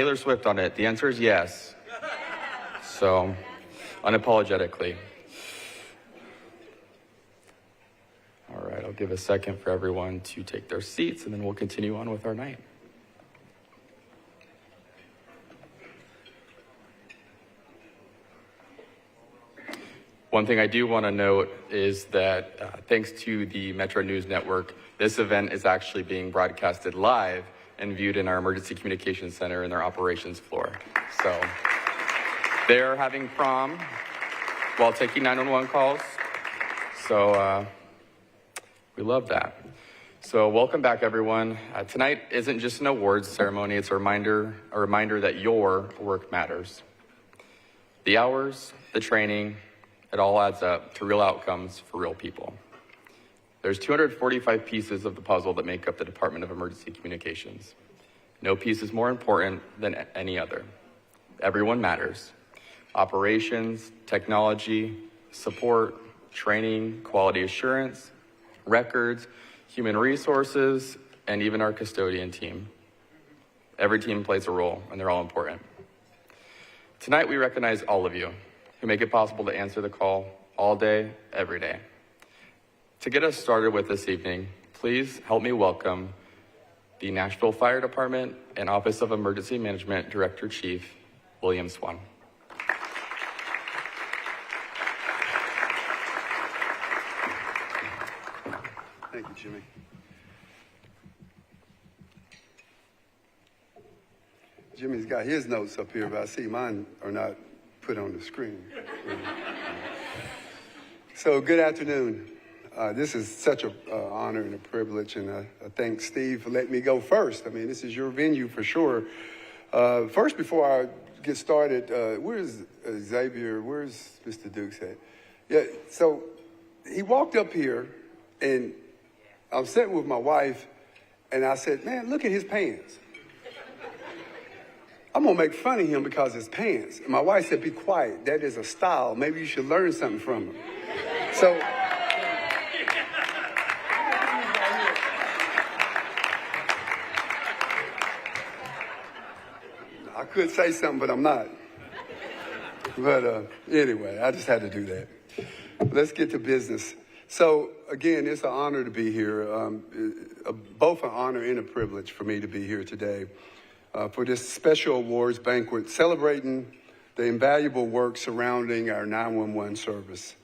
Taylor Swift on it? The answer is yes. So, unapologetically. All right, I'll give a second for everyone to take their seats, and then we'll continue on with our night. One thing I do want to note is that thanks to the Metro News Network, this event is actually being broadcasted live and viewed in our Emergency Communications Center in their operations floor. So they're having prom while taking 911 calls. So we love that. So welcome back, everyone. Tonight isn't just an awards ceremony, it's a reminder that your work matters. The hours, the training, it all adds up to real outcomes for real people. There's 245 pieces of the puzzle that make up the Department of Emergency Communications. No piece is more important than any other. Everyone matters. Operations, technology, support, training, quality assurance, records, human resources, and even our custodian team. Every team plays a role, and they're all important. Tonight, we recognize all of you who make it possible to answer the call all day, every day. To get us started with this evening, please help me welcome the Nashville Fire Department and Office of Emergency Management Director Chief, William Swan. Thank you, Jimmy. Jimmy's got his notes up here, but I see mine are not put on the screen. So good afternoon. This is such an honor and a privilege, and I thank Steve for letting me go first. I mean, this is your venue for sure. First, before I get started, where's Xavier? Where's Mr. Dukes at? Yeah, so he walked up here, and I'm sitting with my wife, and I said, man, look at his pants. I'm going to make fun of him because of his pants. And my wife said, be quiet. That is a style. Maybe you should learn something from him. So I could say something, but I'm not. But anyway, I just had to do that. Let's get to business. So again, it's an honor to be here. Both an honor and a privilege for me to be here today. For this special awards banquet celebrating the invaluable work surrounding our 911 service.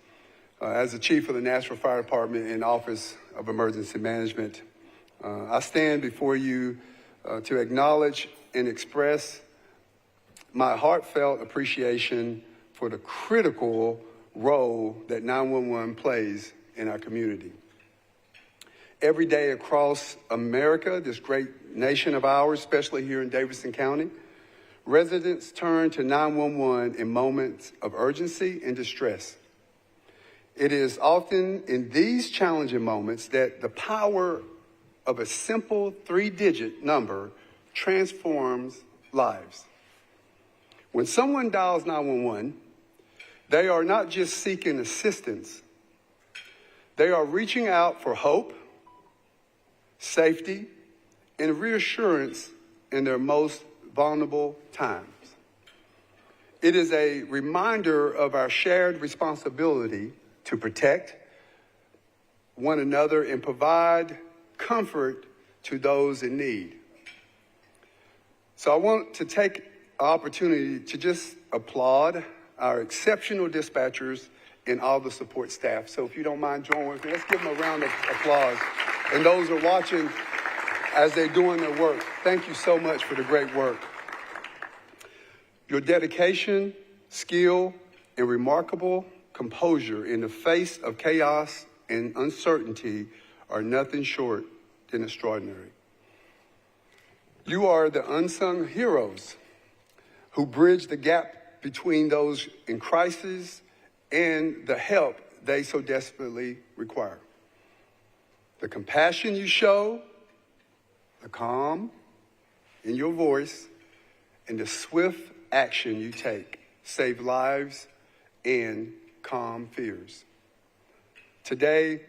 As the Chief of the Nashville Fire Department and Office of Emergency Management, I stand before you to acknowledge and express my heartfelt appreciation for the critical role that 911 plays in our community. Every day across America, this great nation of ours, especially here in Davidson County, residents turn to 911 in moments of urgency and distress. It is often in these challenging moments that the power of a simple 3-digit number transforms lives. When someone dials 911, they are not just seeking assistance, they are reaching out for hope, safety, and reassurance in their most vulnerable times. It is a reminder of our shared responsibility to protect one another and provide comfort to those in need. So I want to take an opportunity to just applaud our exceptional dispatchers and all the support staff. So if you don't mind joining with me, let's give them a round of applause. And those who are watching as they're doing their work, thank you so much for the great work. Your dedication, skill, and remarkable composure in the face of chaos and uncertainty are nothing short than extraordinary. You are the unsung heroes who bridge the gap between those in crisis and the help they so desperately require. The compassion you show, the calm in your voice, and the swift action you take save lives and calm fears. Today,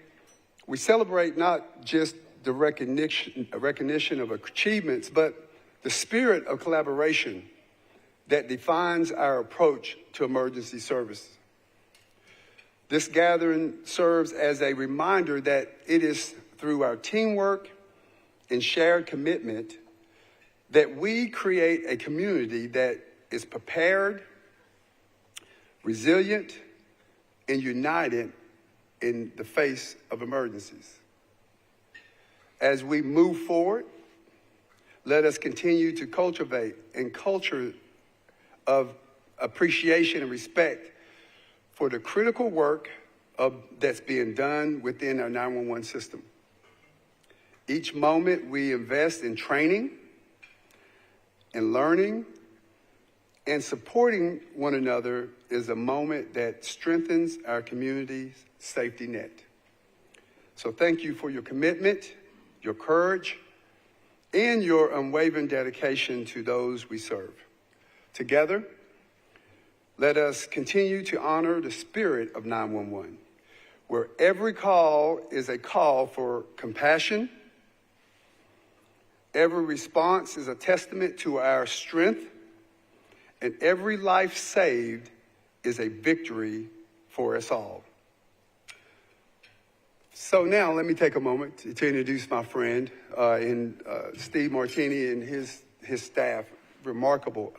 we celebrate not just the recognition of achievements, but the spirit of collaboration that defines our approach to emergency service. This gathering serves as a reminder that it is through our teamwork and shared commitment that we create a community that is prepared, resilient, and united in the face of emergencies. As we move forward, let us continue to cultivate a culture of appreciation and respect for the critical work that's being done within our 911 system. Each moment we invest in training and learning and supporting one another is a moment that strengthens our community's safety net. So thank you for your commitment, your courage, and your unwavering dedication to those we serve. Together, let us continue to honor the spirit of 911, where every call is a call for compassion, every response is a testament to our strength, and every life saved is a victory for us all. So now let me take a moment to introduce my friend Steve Martini and his staff. Remarkable.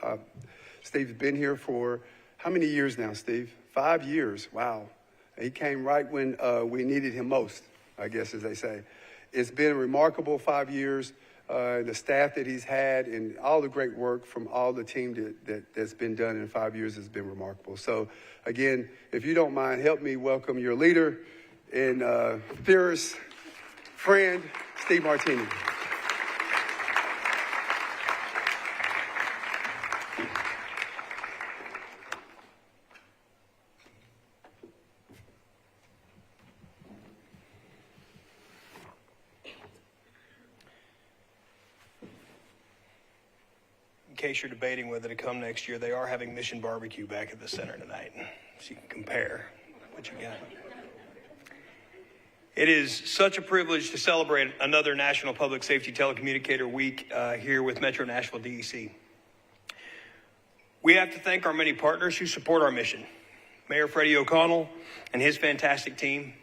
Steve's been here for how many years now, Steve? 5 years. Wow. He came right when we needed him most, I guess, as they say. It's been a remarkable 5 years. The staff that he's had and all the great work from all the team that's been done in 5 years has been remarkable. So, again, if you don't mind, help me welcome your leader and fierce friend, Steve Martini. In case you're debating whether to come next year, they are having Mission Barbecue back at the center tonight, so you can compare what you got. It is such a privilege to celebrate another National Public Safety Telecommunicator Week here with Metro Nashville DEC. We have to thank our many partners who support our mission. Mayor Freddie O'Connell and his fantastic team,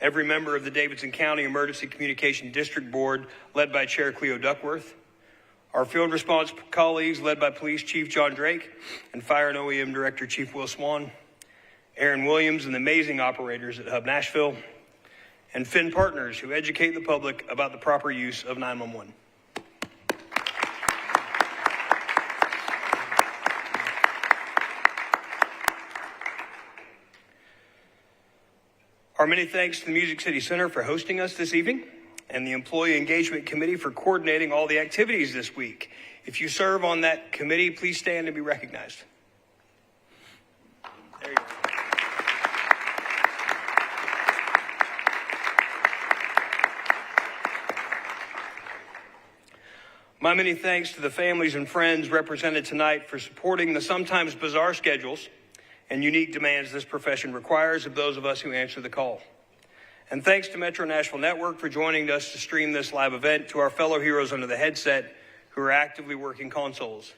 every member of the Davidson County Emergency Communication District Board led by Chair Cleo Duckworth, our field response colleagues led by Police Chief John Drake and Fire and OEM Director Chief Will Swan, Aaron Williams and the amazing operators at Hub Nashville, and Finn partners who educate the public about the proper use of 911. Our many thanks to the Music City Center for hosting us this evening, and the Employee Engagement Committee for coordinating all the activities this week. If you serve on that committee, please stand and be recognized. There you go. My many thanks to the families and friends represented tonight for supporting the sometimes bizarre schedules and unique demands this profession requires of those of us who answer the call. And thanks to Metro Nashville Network for joining us to stream this live event, to our fellow heroes under the headset who are actively working consoles.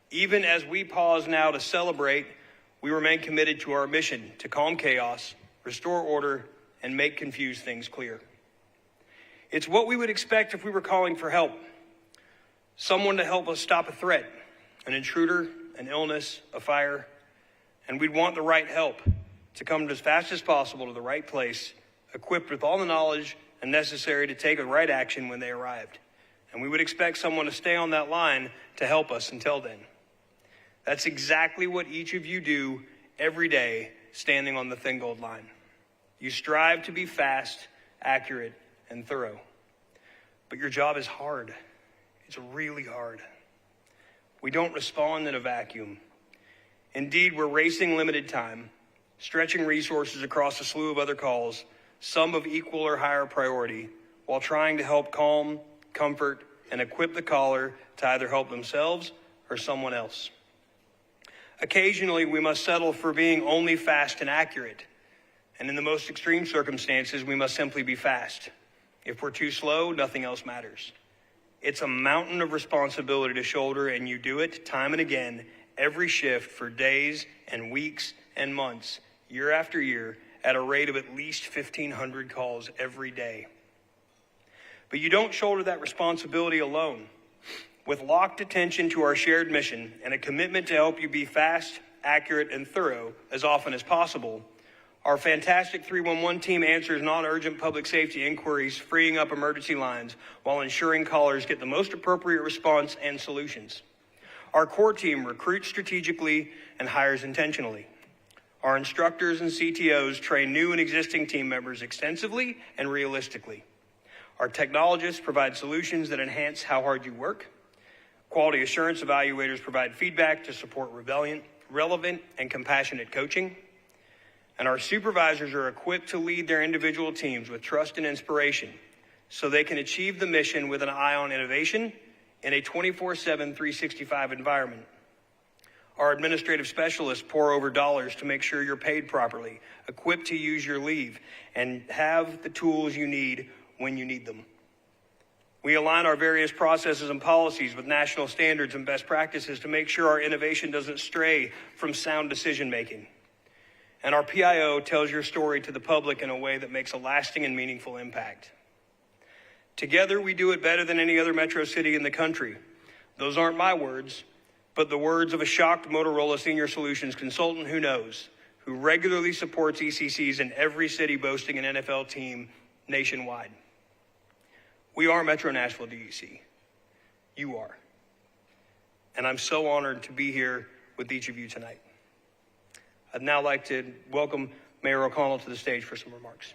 Even as we pause now to celebrate, we remain committed to our mission to calm chaos, restore order, and make confused things clear. It's what we would expect if we were calling for help. Someone to help us stop a threat, an intruder, an illness, a fire, and we'd want the right help to come as fast as possible to the right place, equipped with all the knowledge and necessary to take the right action when they arrived. And we would expect someone to stay on that line to help us until then. That's exactly what each of you do every day standing on the thin gold line. You strive to be fast, accurate, and thorough. But your job is hard. It's really hard. We don't respond in a vacuum. Indeed, we're racing limited time, stretching resources across a slew of other calls, some of equal or higher priority, while trying to help calm, comfort, and equip the caller to either help themselves or someone else. Occasionally, we must settle for being only fast and accurate. And in the most extreme circumstances, we must simply be fast. If we're too slow, nothing else matters. It's a mountain of responsibility to shoulder, and you do it time and again, every shift for days and weeks and months, year after year, at a rate of at least 1,500 calls every day. But you don't shoulder that responsibility alone. With locked attention to our shared mission and a commitment to help you be fast, accurate, and thorough as often as possible, our fantastic 311 team answers non-urgent public safety inquiries, freeing up emergency lines while ensuring callers get the most appropriate response and solutions. Our core team recruits strategically and hires intentionally. Our instructors and CTOs train new and existing team members extensively and realistically. Our technologists provide solutions that enhance how hard you work. Quality assurance evaluators provide feedback to support relevant and compassionate coaching. And our supervisors are equipped to lead their individual teams with trust and inspiration so they can achieve the mission with an eye on innovation in a 24/7, 365 environment. Our administrative specialists pour over dollars to make sure you're paid properly, equipped to use your leave, and have the tools you need when you need them. We align our various processes and policies with national standards and best practices to make sure our innovation doesn't stray from sound decision-making. And our PIO tells your story to the public in a way that makes a lasting and meaningful impact. Together, we do it better than any other metro city in the country. Those aren't my words, but the words of a shocked Motorola Senior Solutions consultant who regularly supports ECCs in every city boasting an NFL team nationwide. We are Metro Nashville DEC. You are. And I'm so honored to be here with each of you tonight. I'd now like to welcome Mayor O'Connell to the stage for some remarks.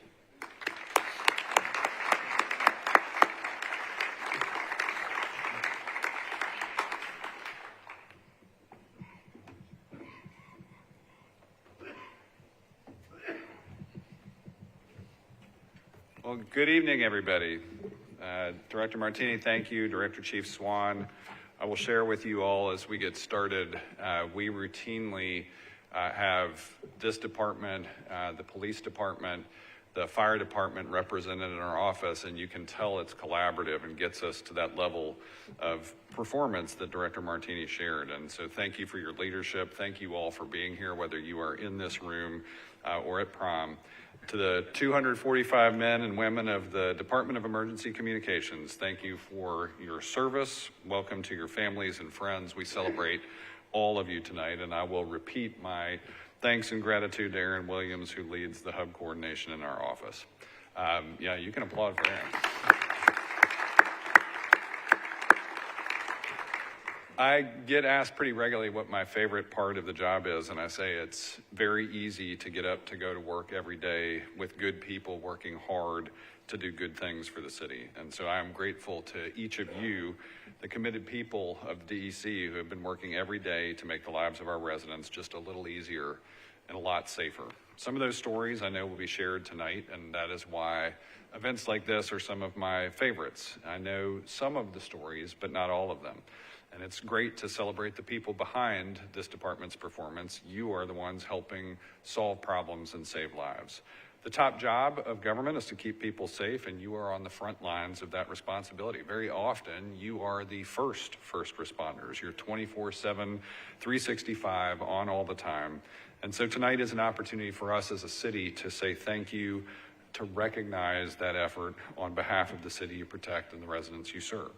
Well, good evening, everybody. Director Martini, thank you. Director Chief Swan, I will share with you all as we get started. We routinely have this department, the police department, the fire department represented in our office, and you can tell it's collaborative and gets us to that level of performance that Director Martini shared. And so thank you for your leadership. Thank you all for being here, whether you are in this room or at prom. To the 245 men and women of the Department of Emergency Communications, thank you for your service. Welcome to your families and friends. We celebrate all of you tonight, and I will repeat my thanks and gratitude to Aaron Williams, who leads the hub coordination in our office. Yeah, you can applaud for Aaron. I get asked pretty regularly what my favorite part of the job is, and I say it's very easy to get up to go to work every day with good people working hard to do good things for the city. And so I'm grateful to each of you, the committed people of DEC who have been working every day to make the lives of our residents just a little easier and a lot safer. Some of those stories I know will be shared tonight, and that is why events like this are some of my favorites. I know some of the stories, but not all of them. And it's great to celebrate the people behind this department's performance. You are the ones helping solve problems and save lives. The top job of government is to keep people safe, and you are on the front lines of that responsibility. Very often, you are the first responders. You're 24/7, 365, on all the time. And so tonight is an opportunity for us as a city to say thank you, to recognize that effort on behalf of the city you protect and the residents you serve.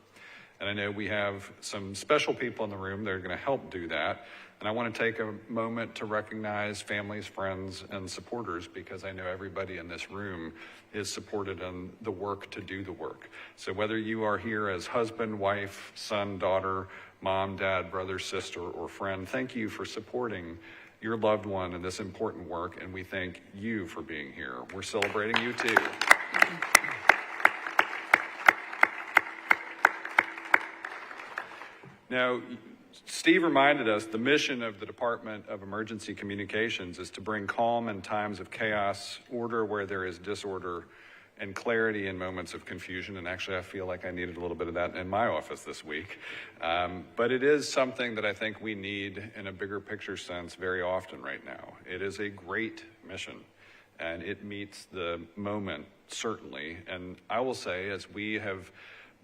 And I know we have some special people in the room that are going to help do that. And I want to take a moment to recognize families, friends, and supporters, because I know everybody in this room is supported in the work to do the work. So whether you are here as husband, wife, son, daughter, mom, dad, brother, sister, or friend, thank you for supporting your loved one in this important work, and we thank you for being here. We're celebrating you too. Now, Steve reminded us the mission of the Department of Emergency Communications is to bring calm in times of chaos, order where there is disorder, and clarity in moments of confusion. And actually, I feel like I needed a little bit of that in my office this week. But it is something that I think we need in a bigger picture sense very often right now. It is a great mission, and it meets the moment, certainly. And I will say, as we have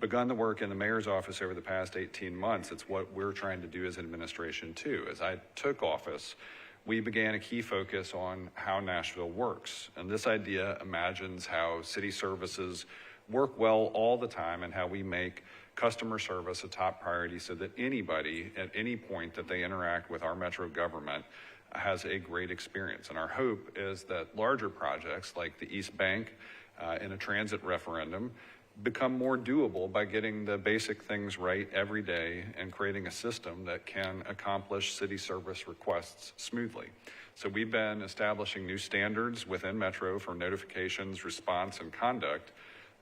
begun the work in the mayor's office over the past 18 months. It's what we're trying to do as an administration too. As I took office, we began a key focus on how Nashville works. And this idea imagines how city services work well all the time and how we make customer service a top priority so that anybody at any point that they interact with our metro government has a great experience. And our hope is that larger projects like the East Bank and a transit referendum become more doable by getting the basic things right every day and creating a system that can accomplish city service requests smoothly. So we've been establishing new standards within Metro for notifications, response, and conduct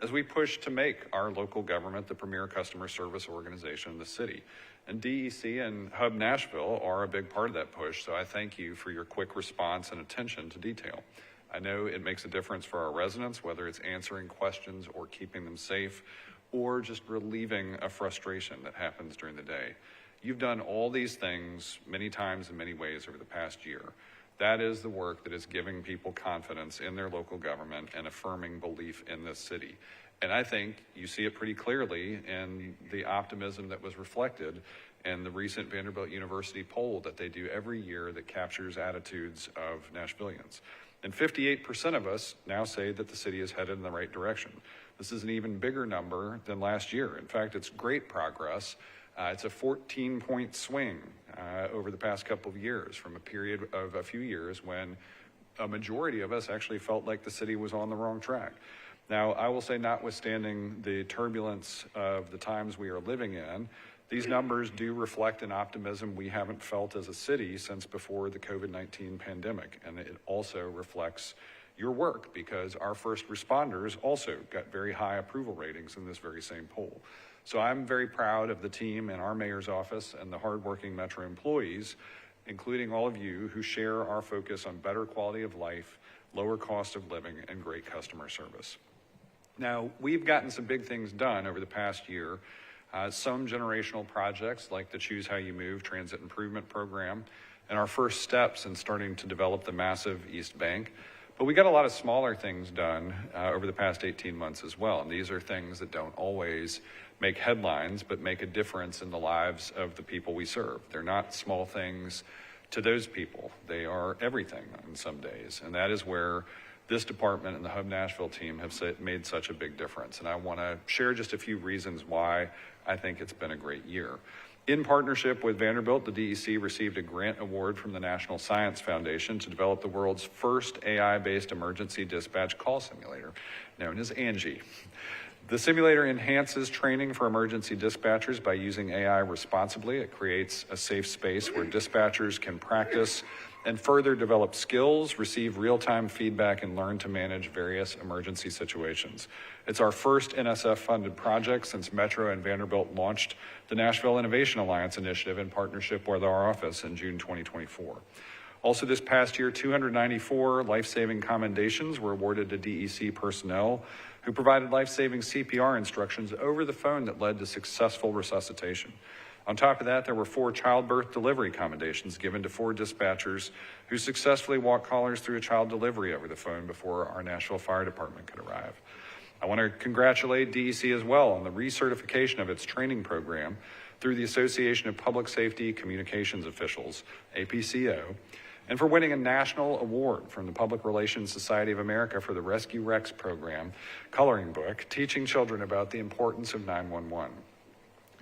as we push to make our local government the premier customer service organization in the city. And DEC and Hub Nashville are a big part of that push, so I thank you for your quick response and attention to detail. I know it makes a difference for our residents, whether it's answering questions or keeping them safe, or just relieving a frustration that happens during the day. You've done all these things many times in many ways over the past year. That is the work that is giving people confidence in their local government and affirming belief in this city. And I think you see it pretty clearly in the optimism that was reflected in the recent Vanderbilt University poll that they do every year that captures attitudes of Nashvillians. And 58% of us now say that the city is headed in the right direction. This is an even bigger number than last year. In fact, it's great progress. It's a 14-point swing over the past couple of years from a period of a few years when a majority of us actually felt like the city was on the wrong track. Now, I will say, notwithstanding the turbulence of the times we are living in, these numbers do reflect an optimism we haven't felt as a city since before the COVID-19 pandemic. And it also reflects your work because our first responders also got very high approval ratings in this very same poll. So I'm very proud of the team in our mayor's office and the hardworking Metro employees, including all of you who share our focus on better quality of life, lower cost of living, and great customer service. Now, we've gotten some big things done over the past year. Some generational projects like the Choose How You Move transit improvement program and our first steps in starting to develop the massive East Bank. But we got a lot of smaller things done over the past 18 months as well. And these are things that don't always make headlines, but make a difference in the lives of the people we serve. They're not small things to those people. They are everything on some days. And that is where this department and the Hub Nashville team have made such a big difference. And I want to share just a few reasons why I think it's been a great year. In partnership with Vanderbilt, the DEC received a grant award from the National Science Foundation to develop the world's first AI-based emergency dispatch call simulator, known as Angie. The simulator enhances training for emergency dispatchers by using AI responsibly. It creates a safe space where dispatchers can practice and further develop skills, receive real-time feedback, and learn to manage various emergency situations. It's our first NSF-funded project since Metro and Vanderbilt launched the Nashville Innovation Alliance initiative in partnership with our office in June 2024. Also this past year, 294 life-saving commendations were awarded to DEC personnel who provided life-saving CPR instructions over the phone that led to successful resuscitation. On top of that, there were 4 childbirth delivery commendations given to 4 dispatchers who successfully walked callers through a child delivery over the phone before our Nashville Fire Department could arrive. I want to congratulate DEC as well on the recertification of its training program through the Association of Public Safety Communications Officials, APCO, and for winning a national award from the Public Relations Society of America for the Rescue Rex program coloring book, teaching children about the importance of 911.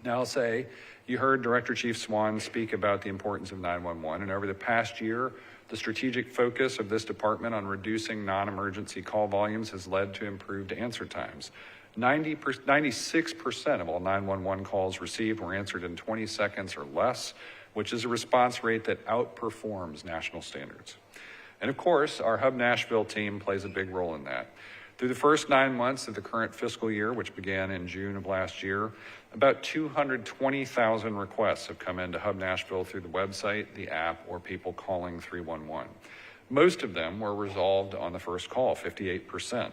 Now I'll say, you heard Director Chief Swan speak about the importance of 911, and over the past year, the strategic focus of this department on reducing non-emergency call volumes has led to improved answer times. 96% of all 911 calls received were answered in 20 seconds or less, which is a response rate that outperforms national standards. And of course, our Hub Nashville team plays a big role in that. Through the first 9 months of the current fiscal year, which began in June of last year, about 220,000 requests have come into Hub Nashville through the website, the app, or people calling 311. Most of them were resolved on the first call, 58%.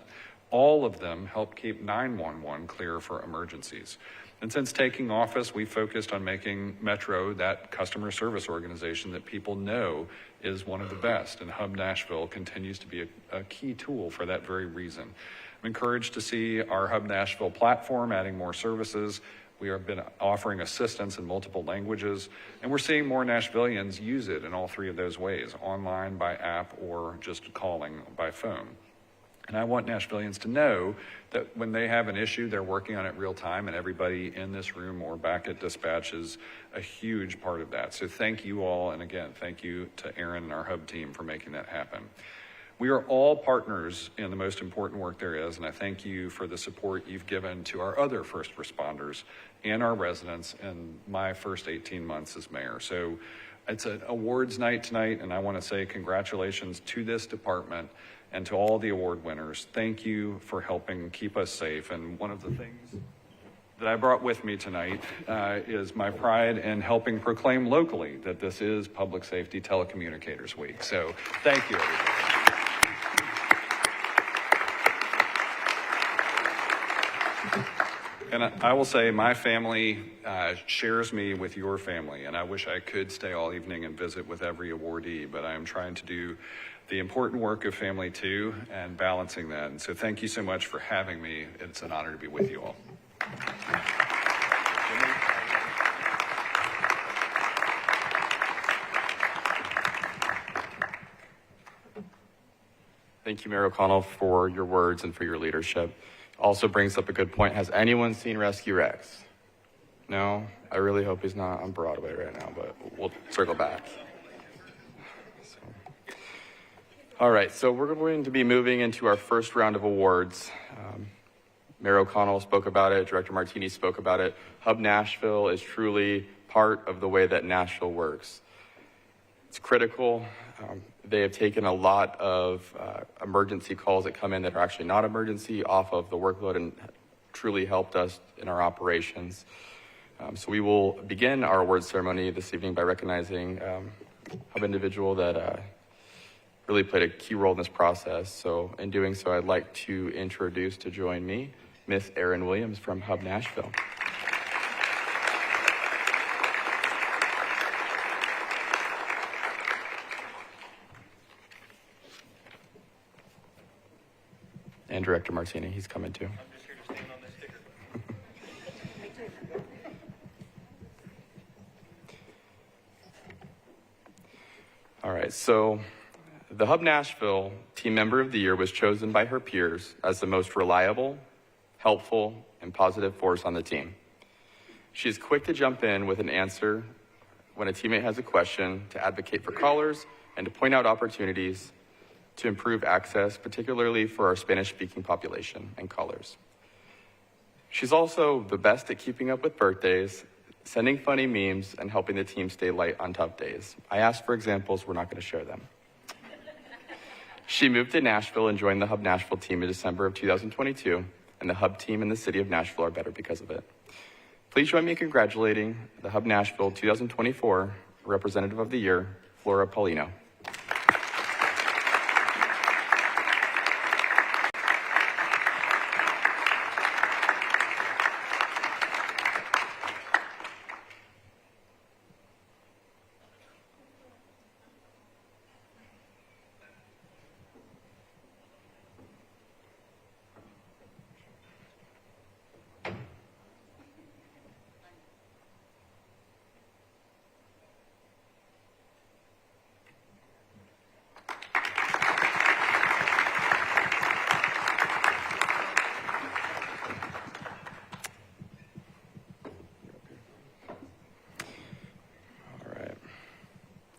All of them help keep 911 clear for emergencies. And since taking office, we focused on making Metro that customer service organization that people know is one of the best. And Hub Nashville continues to be a key tool for that very reason. I'm encouraged to see our Hub Nashville platform adding more services. We have been offering assistance in multiple languages, and we're seeing more Nashvillians use it in all three of those ways, online, by app, or just calling by phone. And I want Nashvillians to know that when they have an issue, they're working on it real time, and everybody in this room or back at dispatch is a huge part of that. So thank you all, and again, thank you to Aaron and our Hub team for making that happen. We are all partners in the most important work there is, and I thank you for the support you've given to our other first responders and our residents in my first 18 months as mayor. So it's an awards night tonight, and I want to say congratulations to this department and to all the award winners. Thank you for helping keep us safe. And one of the things that I brought with me tonight is my pride in helping proclaim locally that this is Public Safety Telecommunicators Week. So thank you, everybody. And I will say my family shares me with your family, and I wish I could stay all evening and visit with every awardee, but I am trying to do the important work of family too and balancing that. And so thank you so much for having me. It's an honor to be with you all. Thank you, Mayor O'Connell, for your words and for your leadership. Also brings up a good point. Has anyone seen Rescue Rex? No? I really hope he's not on Broadway right now, but we'll circle back. All right, so we're going to be moving into our first round of awards. Mayor O'Connell spoke about it, Director Martini spoke about it. Hub Nashville is truly part of the way that Nashville works. It's critical. They have taken a lot of emergency calls that come in that are actually not emergency off of the workload and truly helped us in our operations. So we will begin our awards ceremony this evening by recognizing an individual that really played a key role in this process. So in doing so, I'd like to introduce to join me, Miss Erin Williams from Hub Nashville. And Director Martini, he's coming too. I'm just here to stand on this sticker. All right, so the Hub Nashville Team Member of the Year was chosen by her peers as the most reliable, helpful, and positive force on the team. She is quick to jump in with an answer when a teammate has a question, to advocate for callers, and to point out opportunities to improve access, particularly for our Spanish-speaking population and callers. She's also the best at keeping up with birthdays, sending funny memes, and helping the team stay light on tough days. I asked for examples, we're not going to share them. She moved to Nashville and joined the Hub Nashville team in December of 2022, and the Hub team and the city of Nashville are better because of it. Please join me in congratulating the Hub Nashville 2024 Representative of the Year, Flora Paulino.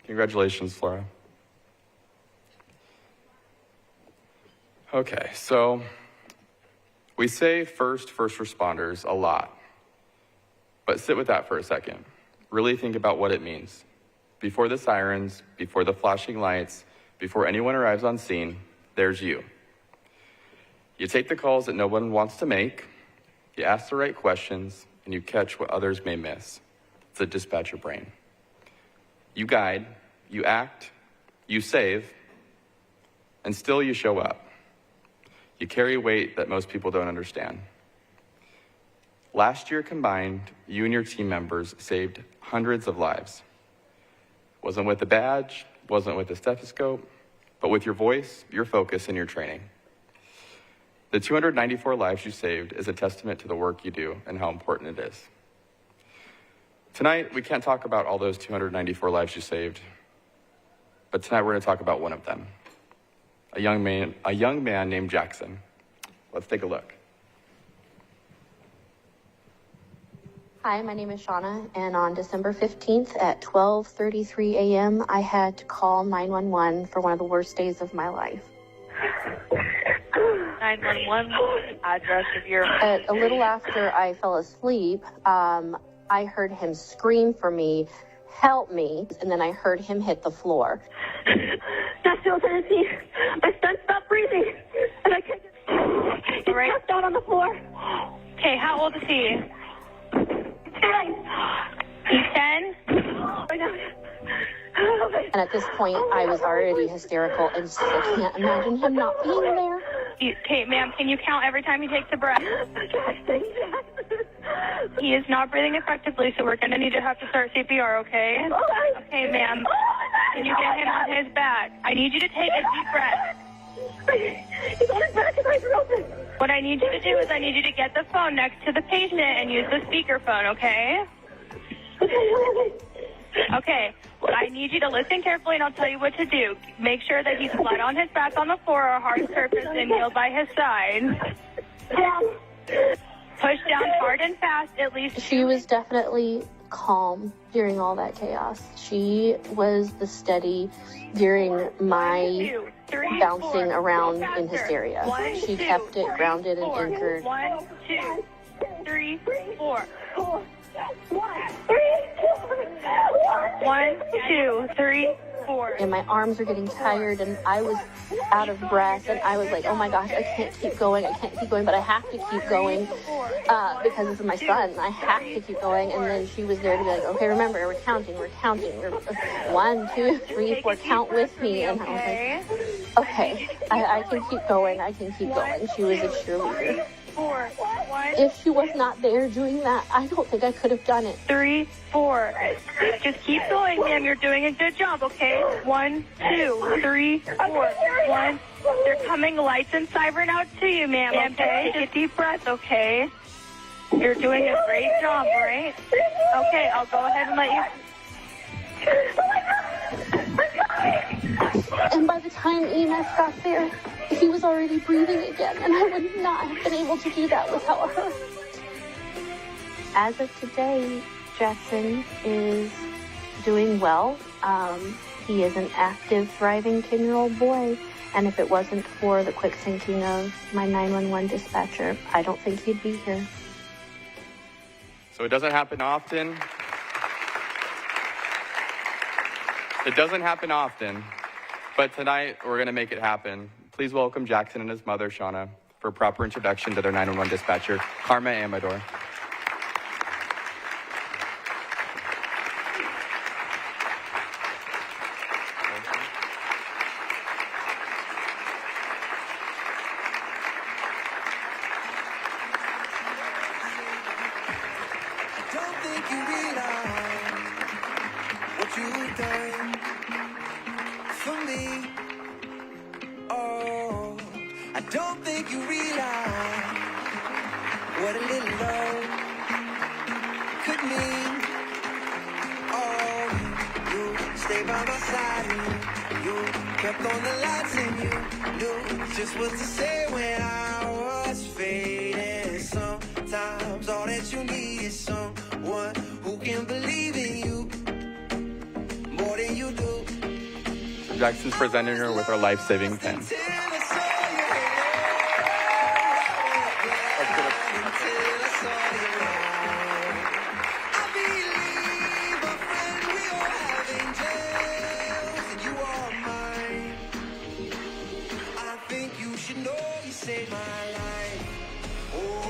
Congratulations, Flora. Okay, so we say first responders a lot, but sit with that for a second. Really think about what it means. Before the sirens, before the flashing lights, before anyone arrives on scene, there's you. You take the calls that no one wants to make, you ask the right questions, and you catch what others may miss. It's a dispatcher brain. You guide, you act, you save, and still you show up. You carry weight that most people don't understand. Last year combined, you and your team members saved hundreds of lives. Wasn't with a badge, wasn't with a stethoscope, but with your voice, your focus, and your training. The 294 lives you saved is a testament to the work you do and how important it is. Tonight, we can't talk about all those 294 lives you saved, but tonight we're going to talk about one of them, a young man named Jackson. Let's take a look. Hi, my name is Shauna, and on December 15th at 12:33 a.m., I had to call 911 for one of the worst days of my life. 911, address of your... A little after I fell asleep, I heard him scream for me, help me, and then I heard him hit the floor. National Tennessee, my son stopped breathing, and I can't get... He's passed out on the floor. Okay, how old is he? 10. He's 10? And at this point, I was already hysterical, and just, I can't imagine him not being there. Okay, ma'am, can you count every time he takes a breath? He is not breathing effectively, so we're going to need to have to start CPR, okay? Okay, ma'am. Can you get him on his back? I need you to take a deep breath. He's on his back and eyes are open. What I need you to do is I need you to get the phone next to the patient and use the speakerphone, okay? Okay, well, I need you to listen carefully and I'll tell you what to do. Make sure that he's flat on his back on the floor or a hard surface and kneel by his side. Push down hard and fast, at least. She was definitely calm during all that chaos. She was the steady during my bouncing around in hysteria. She kept it grounded and anchored. 1, 2, 3, 4. 1, 2, 3, 4. And my arms were getting tired and I was out of breath and I was like, oh my gosh, I can't keep going, but I have to keep going because this is my son. I have to keep going. And then she was there to be like, okay, remember, we're counting. We're 1, 2, 3, 4, count with me. And I was like, okay, I can keep going. She was a cheerleader. 4, 1. If she was not there doing that, I don't think I could have done it. 3, 4. Just keep going, ma'am. You're doing a good job, okay? 1, 2, 3, 4. 1. They're coming lights and siren out to you, ma'am, okay? Take a deep breath, okay? You're doing a great job, all right? Okay, I'll go ahead and let you... And by the time EMS got there, he was already breathing again, and I would not have been able to do that without her. As of today, Jackson is doing well. He is an active, thriving 10-year-old boy, and if it wasn't for the quick thinking of my 911 dispatcher, I don't think he'd be here. So it doesn't happen often. But tonight we're going to make it happen. Please welcome Jackson and his mother, Shauna, for a proper introduction to their 911 dispatcher, Karma Amador. Don't think you realize what you've done for me. Oh, I don't think you realize what a little love could mean. Oh, you stay by my side and you kept on the lights and you knew just what to say when I was fading. Sometimes all that you need is someone who can believe in you more than you do. Jackson's presenting her with our life-saving pen.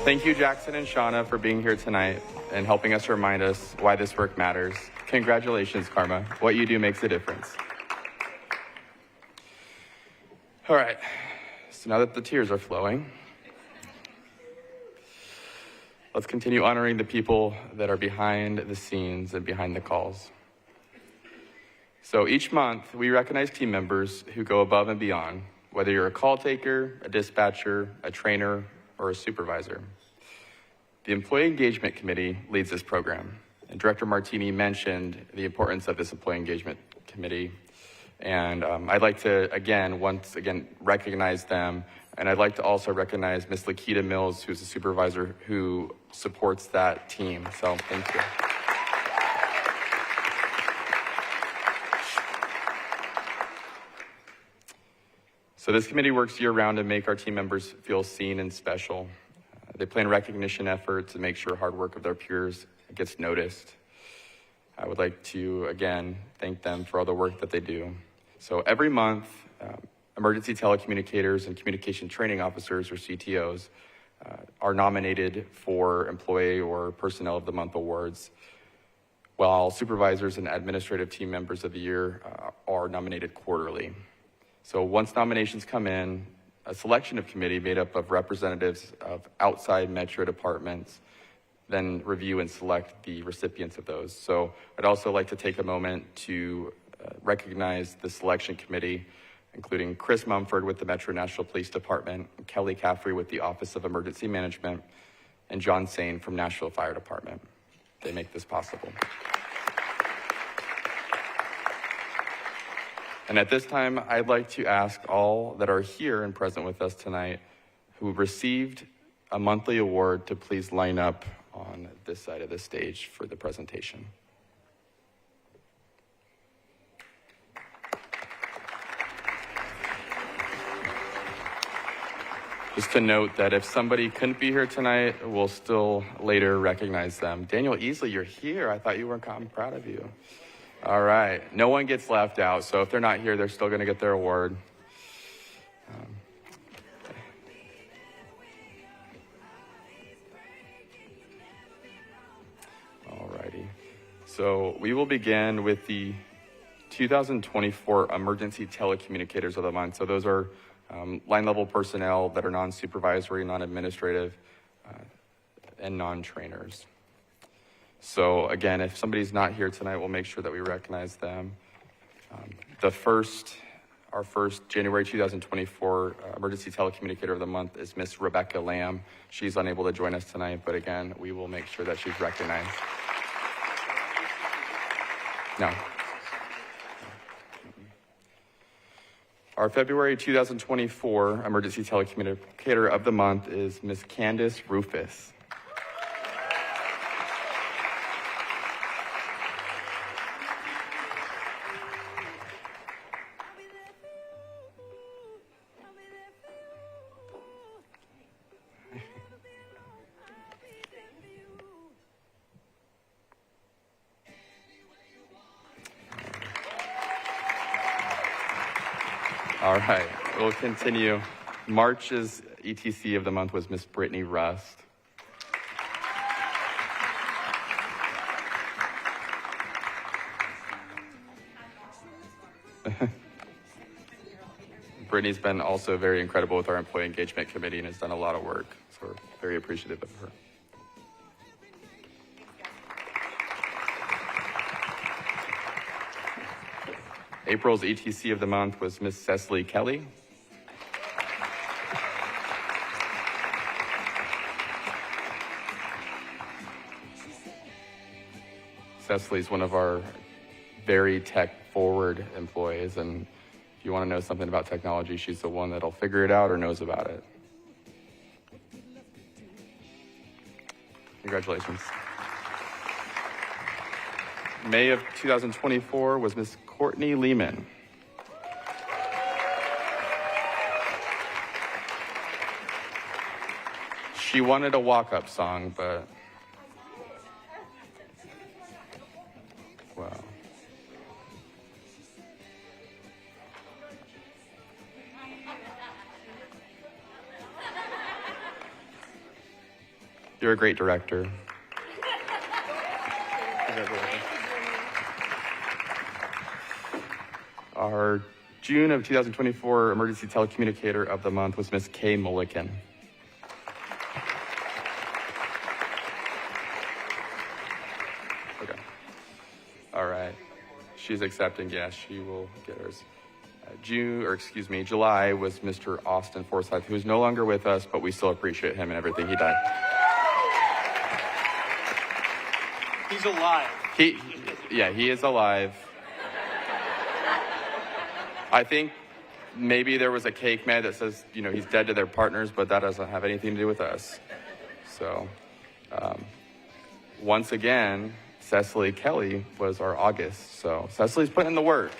Thank you, Jackson and Shauna, for being here tonight and helping us remind us why this work matters. Congratulations, Karma. What you do makes a difference. All right, so now that the tears are flowing, let's continue honoring the people that are behind the scenes and behind the calls. So each month, we recognize team members who go above and beyond, whether you're a call taker, a dispatcher, a trainer, or a supervisor. The Employee Engagement Committee leads this program, and Director Martini mentioned the importance of this Employee Engagement Committee, and I'd like to, once again, recognize them, and I'd like to also recognize Ms. Lakita Mills, who's a supervisor who supports that team, so thank you. So this committee works year-round to make our team members feel seen and special. They plan recognition efforts to make sure hard work of their peers gets noticed. I would like to, again, thank them for all the work that they do. So every month, emergency telecommunicators and communication training officers, or CTOs, are nominated for Employee or Personnel of the Month awards, while supervisors and administrative team members of the year are nominated quarterly. So once nominations come in, a selection of committee made up of representatives of outside Metro departments then review and select the recipients of those. So I'd also like to take a moment to recognize the selection committee, including Chris Mumford with the Metro National Police Department, Kelly Caffrey with the Office of Emergency Management, and John Sane from Nashville Fire Department. They make this possible. And at this time, I'd like to ask all that are here and present with us tonight who received a monthly award to please line up on this side of the stage for the presentation. Just to note that if somebody couldn't be here tonight, we'll still later recognize them. Daniel Easley, you're here. I thought you weren't. I'm proud of you. All right. No one gets left out, so if they're not here, they're still going to get their award. All righty. So we will begin with the 2024 Emergency Telecommunicators of the Month. So those are line-level personnel that are non-supervisory, non-administrative, and non-trainers. So again, if somebody's not here tonight, we'll make sure that we recognize them. Our first January 2024 Emergency Telecommunicator of the Month is Miss Rebecca Lamb. She's unable to join us tonight, but again, we will make sure that she's recognized. No. Our February 2024 Emergency Telecommunicator of the Month is Miss Candace Rufus. All right, we'll continue. March's ETC of the month was Miss Brittany Rust. Brittany's been also very incredible with our Employee Engagement Committee and has done a lot of work, so we're very appreciative of her. April's ETC of the month was Miss Cecily Kelly. Cecily is one of our very tech-forward employees, and if you want to know something about technology, she's the one that'll figure it out or knows about it. Congratulations. May of 2024 was Miss Courtney Lehman. She wanted a walk-up song, but wow. You're a great director. Our June of 2024 Emergency Telecommunicator of the Month was Miss Kay Mulliken. Okay. All right. She's accepting. Yes, she will get hers. July was Mr. Austin Forsyth, who's no longer with us, but we still appreciate him and everything he did. He's alive. He is alive. I think maybe there was a cake made that says, he's dead to their partners, but that doesn't have anything to do with us. So, once again, Cecily Kelly was our August. So, Cecily's putting in the work.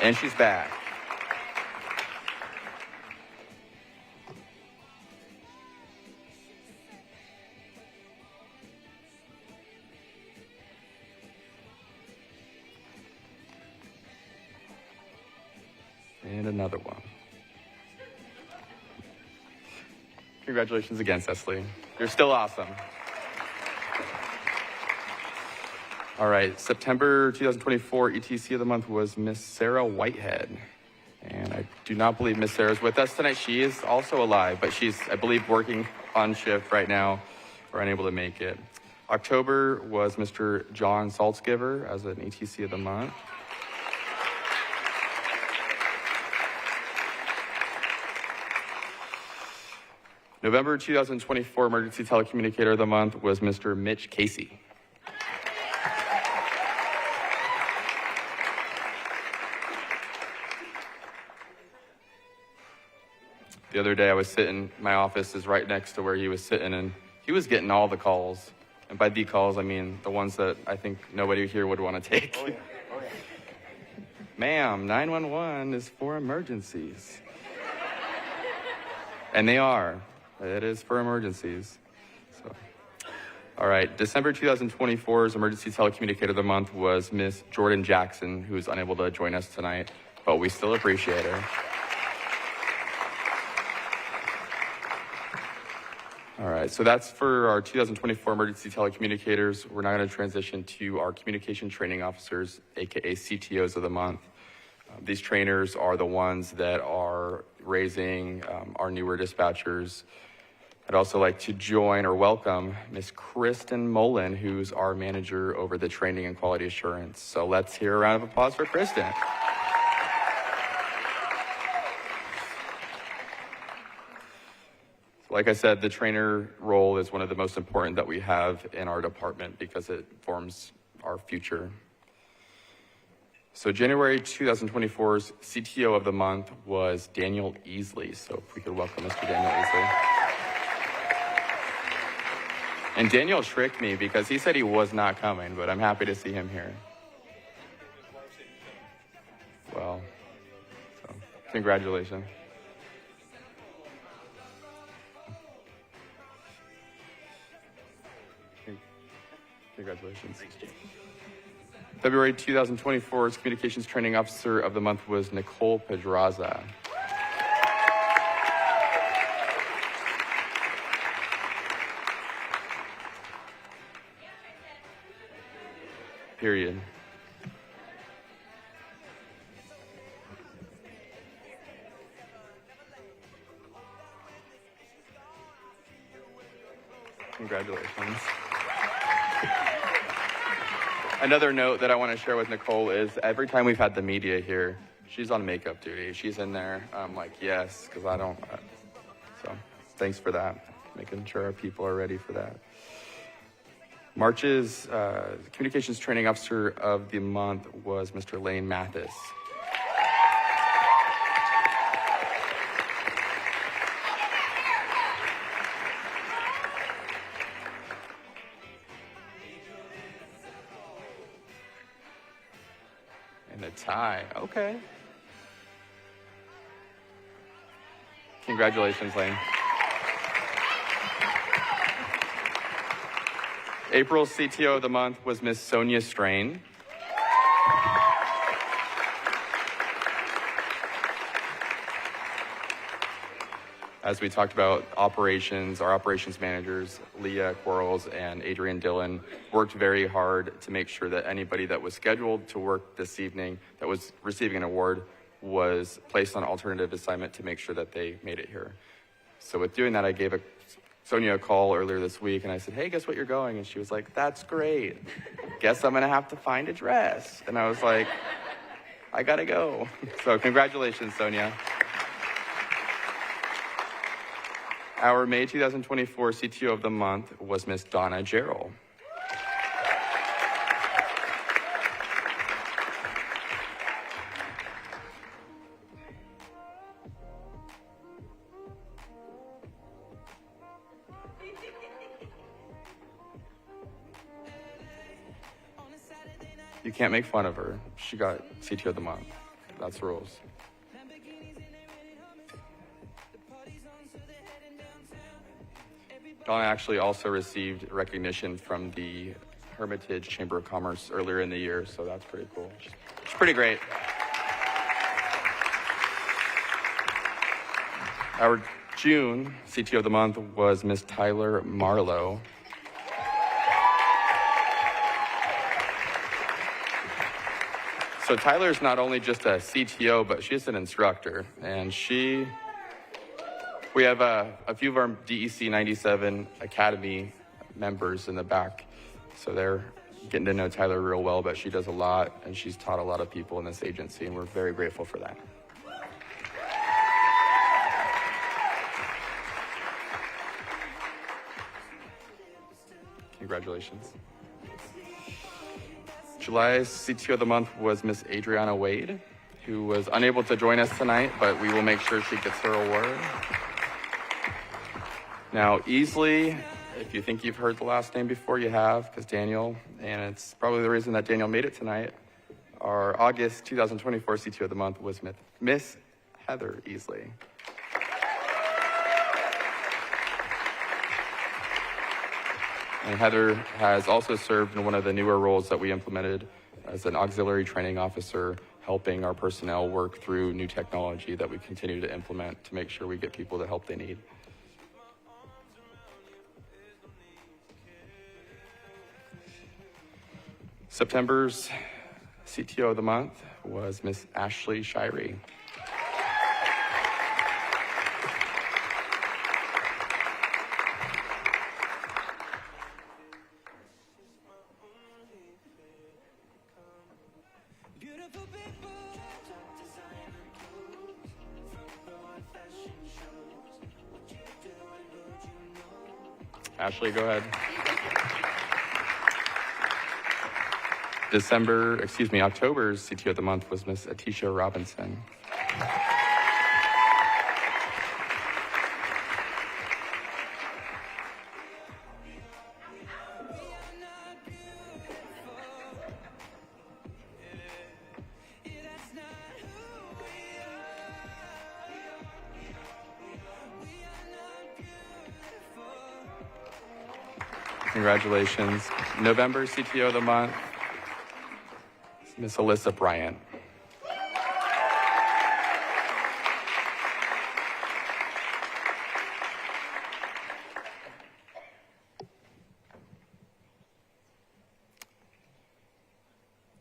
And she's back. And another one. Congratulations again, Cecily. You're still awesome. All right, September 2024 ETC of the month was Miss Sarah Whitehead. And I do not believe Miss Sarah's with us tonight. She is also alive, but she's, I believe, working on shift right now or unable to make it. October was Mr. John Saltzgiver as an ETC of the month. November 2024 Emergency Telecommunicator of the Month was Mr. Mitch Casey. The other day I was sitting, my office is right next to where he was sitting, and he was getting all the calls. And by the calls, I mean the ones that I think nobody here would want to take. Oh, yeah. Oh, yeah. Ma'am, 911 is for emergencies. And they are. It is for emergencies. So, all right, December 2024's Emergency Telecommunicator of the Month was Miss Jordan Jackson, who's unable to join us tonight, but we still appreciate her. All right, so that's for our 2024 Emergency Telecommunicators. We're now going to transition to our Communication Training Officers, aka CTOs of the Month. These trainers are the ones that are raising our newer dispatchers. I'd also like to join or welcome Miss Kristen Mullen, who's our manager over the training and quality assurance. So let's hear a round of applause for Kristen. Like I said, the trainer role is one of the most important that we have in our department because it forms our future. So January 2024's CTO of the month was Daniel Easley. So if we could welcome Mr. Daniel Easley. And Daniel tricked me because he said he was not coming, but I'm happy to see him here. Well, so congratulations. Congratulations. February 2024's Communications Training Officer of the Month was Nicole Pedraza. Period. Congratulations. Another note that I want to share with Nicole is every time we've had the media here, she's on makeup duty. She's in there. I'm like, yes, because I don't. So thanks for that, making sure our people are ready for that. March's Communications Training Officer of the Month was Mr. Lane Mathis. And a tie, okay. Congratulations, Lane. April's CTO of the month was Miss Sonia Strain. As we talked about operations, our operations managers, Leah Quarles and Adrian Dillon, worked very hard to make sure that anybody that was scheduled to work this evening that was receiving an award was placed on alternative assignment to make sure that they made it here. So with doing that, I gave Sonia a call earlier this week and I said, hey, guess what you're going? And she was like, that's great. Guess I'm gonna have to find a dress. And I was like, I gotta go. So congratulations, Sonia. Our May 2024 CTO of the Month was Miss Donna Jarrell. You can't make fun of her. She got CTO of the Month. That's the rules. Donna actually also received recognition from the Hermitage Chamber of Commerce earlier in the year, so that's pretty cool. It's pretty great. Our June CTO of the Month was Miss Tyler Marlowe. So Tyler's not only just a CTO, but she's an instructor, and we have a few of our DEC 97 Academy members in the back, so they're getting to know Tyler real well, but she does a lot, and she's taught a lot of people in this agency, and we're very grateful for that. Congratulations. July's CTO of the Month was Miss Adriana Wade, who was unable to join us tonight, but we will make sure she gets her award. Now, Easley, if you think you've heard the last name before, you have, because Daniel, and it's probably the reason that Daniel made it tonight. Our August 2024 CTO of the Month was Miss Heather Easley. And Heather has also served in one of the newer roles that we implemented as an auxiliary training officer, helping our personnel work through new technology that we continue to implement to make sure we get people the help they need. September's CTO of the Month was Miss Ashley Shirey. Ashley, go ahead. October's CTO of the Month was Miss Atisha Robinson. Congratulations. November CTO of the Month, Miss Alyssa Bryant.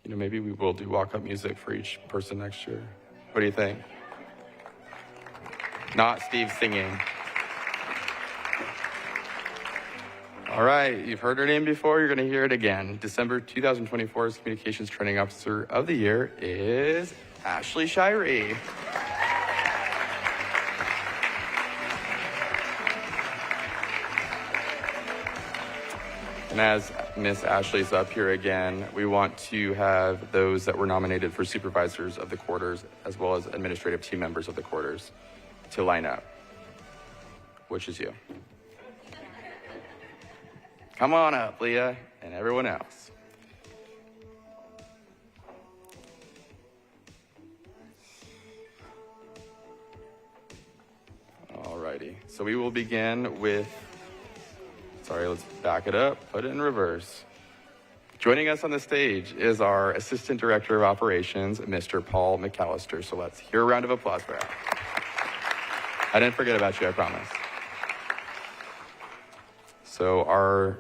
Maybe we will do walk-up music for each person next year. What do you think? Not Steve singing. All right, you've heard her name before, you're gonna hear it again. December 2024's Communications Training Officer of the Year is Ashley Shirey. And as Miss Ashley's up here again, we want to have those that were nominated for supervisors of the quarters as well as administrative team members of the quarters to line up, which is you. Come on up, Leah, and everyone else. Alrighty, so we will begin with, let's back it up, put it in reverse. Joining us on the stage is our Assistant Director of Operations, Mr. Paul McAllister. So let's hear a round of applause for him. I didn't forget about you, I promise. So our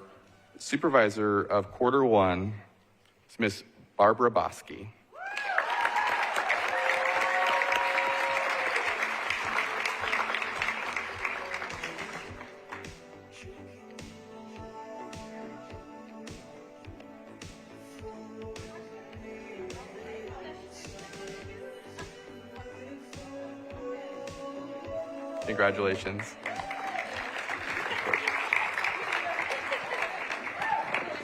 Supervisor of Quarter 1 is Miss Barbara Bosky. Congratulations.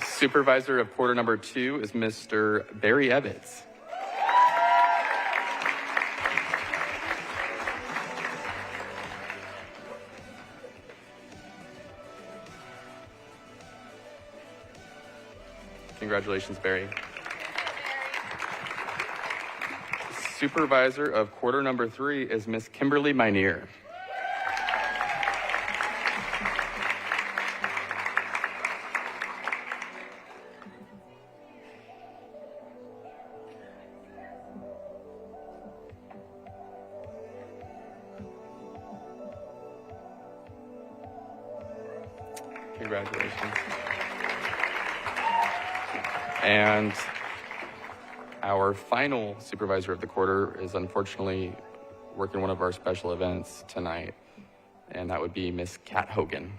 Supervisor of quarter number 2 is Mr. Barry Evans. Congratulations, Barry. Supervisor of quarter number 3 is Miss Kimberly Minear. Congratulations. And our final supervisor of the quarter is unfortunately working one of our special events tonight, and that would be Miss Kat Hogan.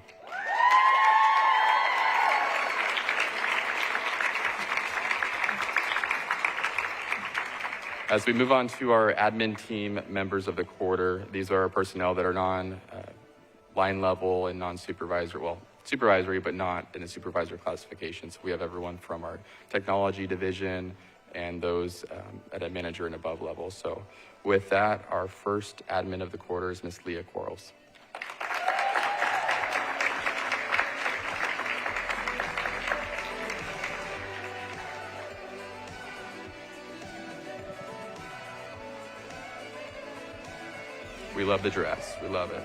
As we move on to our admin team members of the quarter, these are our personnel that are non-line level and non-supervisory, well, supervisory, but not in the supervisor classification. So we have everyone from our technology division and those at a manager and above level. So with that, our first admin of the quarter is Miss Leah Quarles. We love the dress. We love it.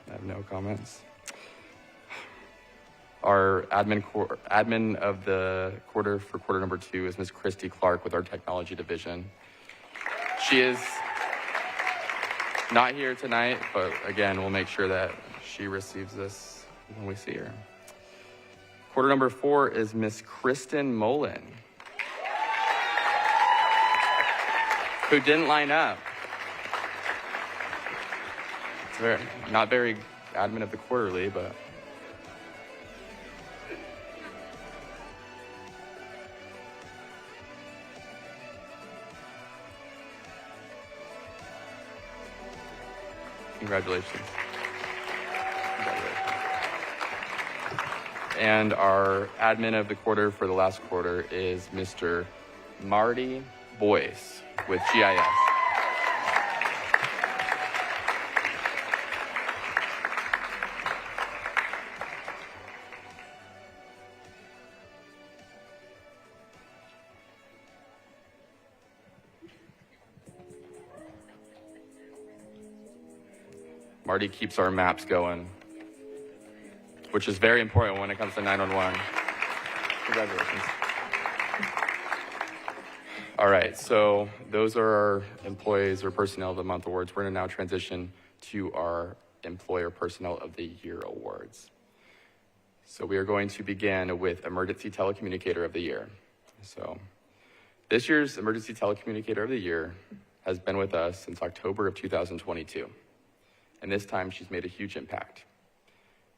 I have no comments. Our admin of the quarter for quarter number 2 is Ms. Christy Clark with our technology division. She is not here tonight, but again, we'll make sure that she receives this when we see her. Quarter number 4 is Miss Kristen Mullen, who didn't line up. It's not very admin of the quarterly, but congratulations. And our admin of the quarter for the last quarter is Mr. Marty Boyce with GIS. Marty keeps our maps going, which is very important when it comes to 911. Congratulations. All right, so those are our employees or personnel of the month awards. We're gonna now transition to our employer personnel of the year awards. So we are going to begin with emergency telecommunicator of the year. So this year's emergency telecommunicator of the year has been with us since October of 2022. And this time she's made a huge impact.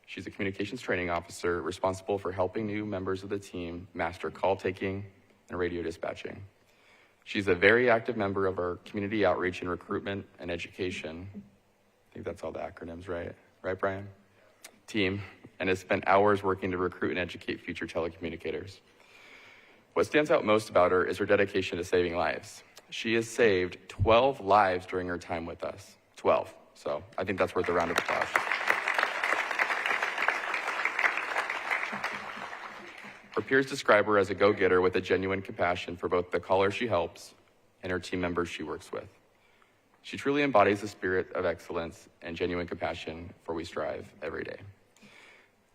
She's a communications training officer responsible for helping new members of the team master call taking and radio dispatching. She's a very active member of our community outreach and recruitment and education. I think that's all the acronyms, right? Right, Brian? Team, and has spent hours working to recruit and educate future telecommunicators. What stands out most about her is her dedication to saving lives. She has saved 12 lives during her time with us, 12. So I think that's worth a round of applause. Her peers describe her as a go-getter with a genuine compassion for both the caller she helps and her team members she works with. She truly embodies the spirit of excellence and genuine compassion for we strive every day.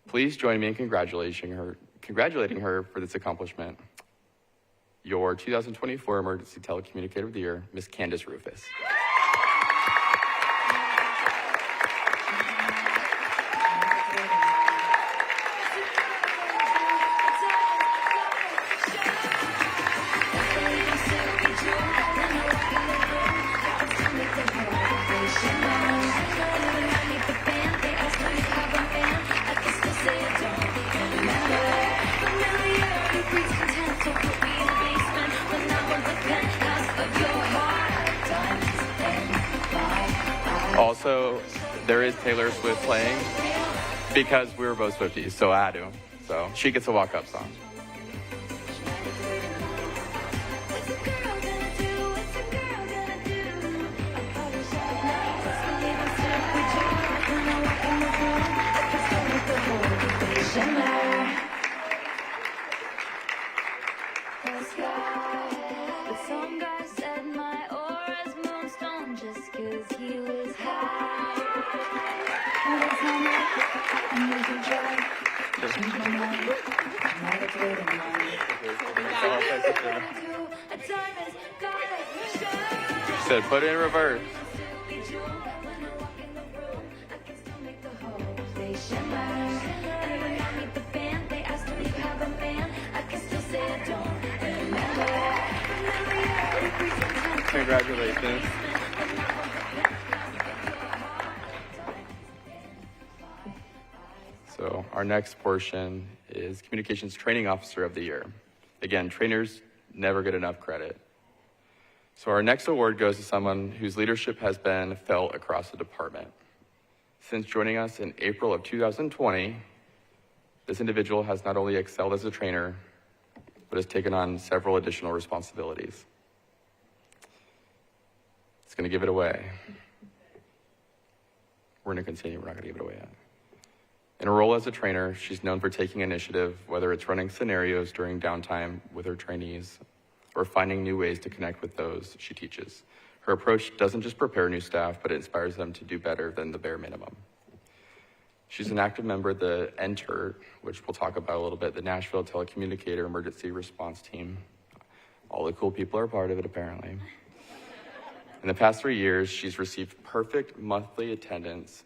Please join me in congratulating her for this accomplishment. Your 2024 Emergency Telecommunicator of the Year, Ms. Candace Rufus. also, there is Taylor Swift playing because we were both Swifties, so I had to. So she gets a walk-up song. Some guy said my aura's moonstone just 'cause he was high. She said, put it in reverse. Congratulations. So our next portion is Communications Training Officer of the Year. Again, trainers never get enough credit. So our next award goes to someone whose leadership has been felt across the department. Since joining us in April of 2020, this individual has not only excelled as a trainer, but has taken on several additional responsibilities. It's going to give it away. We're going to continue. We're not going to give it away yet. In her role as a trainer, she's known for taking initiative, whether it's running scenarios during downtime with her trainees or finding new ways to connect with those she teaches. Her approach doesn't just prepare new staff, but it inspires them to do better than the bare minimum. She's an active member of the NTERT, which we'll talk about a little bit, the Nashville Telecommunicator Emergency Response Team. All the cool people are part of it, apparently. In the past 3 years, she's received perfect monthly attendance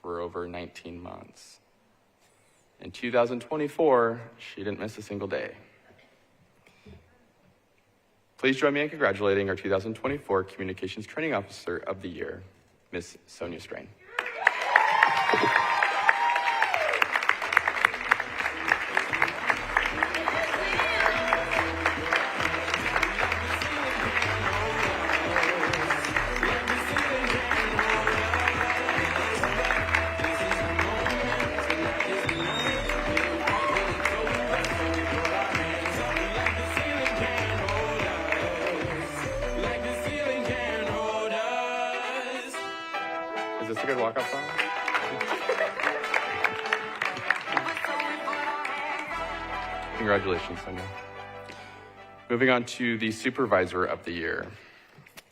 for over 19 months. In 2024, she didn't miss a single day. Please join me in congratulating our 2024 Communications Training Officer of the Year, Ms. Sonia Strain. Is this a good walk-up song? Congratulations, Sonia. Moving on to the Supervisor of the Year.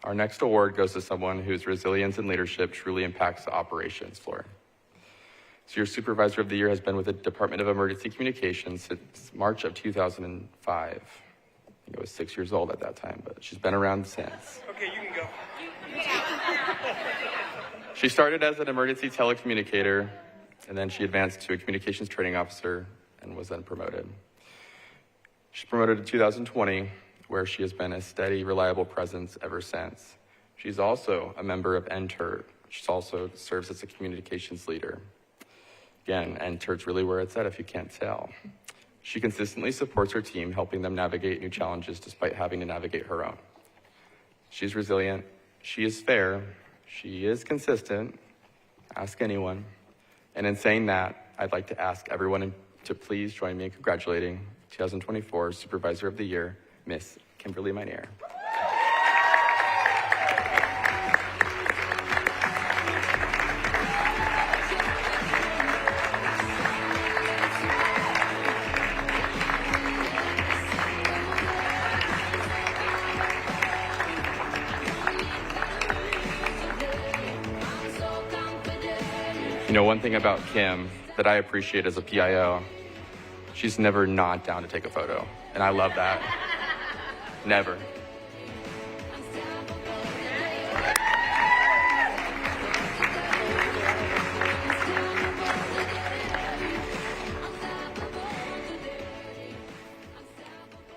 Our next award goes to someone whose resilience and leadership truly impacts the operations floor. So your Supervisor of the Year has been with the Department of Emergency Communications since March of 2005. I think I was 6 years old at that time, but she's been around since. Okay, you can go. She started as an emergency telecommunicator, and then she advanced to a communications training officer and was then promoted. She's promoted in 2020, where she has been a steady, reliable presence ever since. She's also a member of NTERT. She also serves as a communications leader. Again, NTERT's really where it's at if you can't tell. She consistently supports her team, helping them navigate new challenges despite having to navigate her own. She's resilient. She is fair. She is consistent. Ask anyone. And in saying that, I'd like to ask everyone to please join me in congratulating 2024 Supervisor of the Year, Miss Kimberly Minear. You know, one thing about Kim that I appreciate as a PIO, she's never not down to take a photo. And I love that. Never.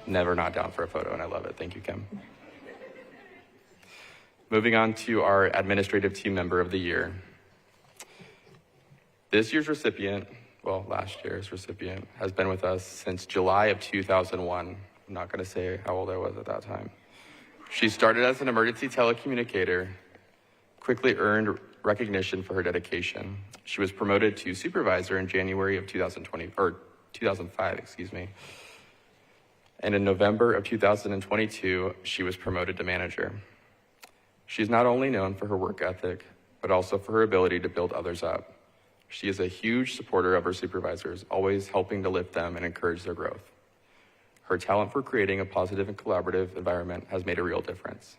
Never not down for a photo, and I love it. Thank you, Kim. Moving on to our Administrative Team Member of the Year. This year's recipient, well, last year's recipient, has been with us since July of 2001. I'm not going to say how old I was at that time. She started as an emergency telecommunicator, quickly earned recognition for her dedication. She was promoted to supervisor in January of 2005, excuse me. And in November of 2022, she was promoted to manager. She's not only known for her work ethic, but also for her ability to build others up. She is a huge supporter of her supervisors, always helping to lift them and encourage their growth. Her talent for creating a positive and collaborative environment has made a real difference.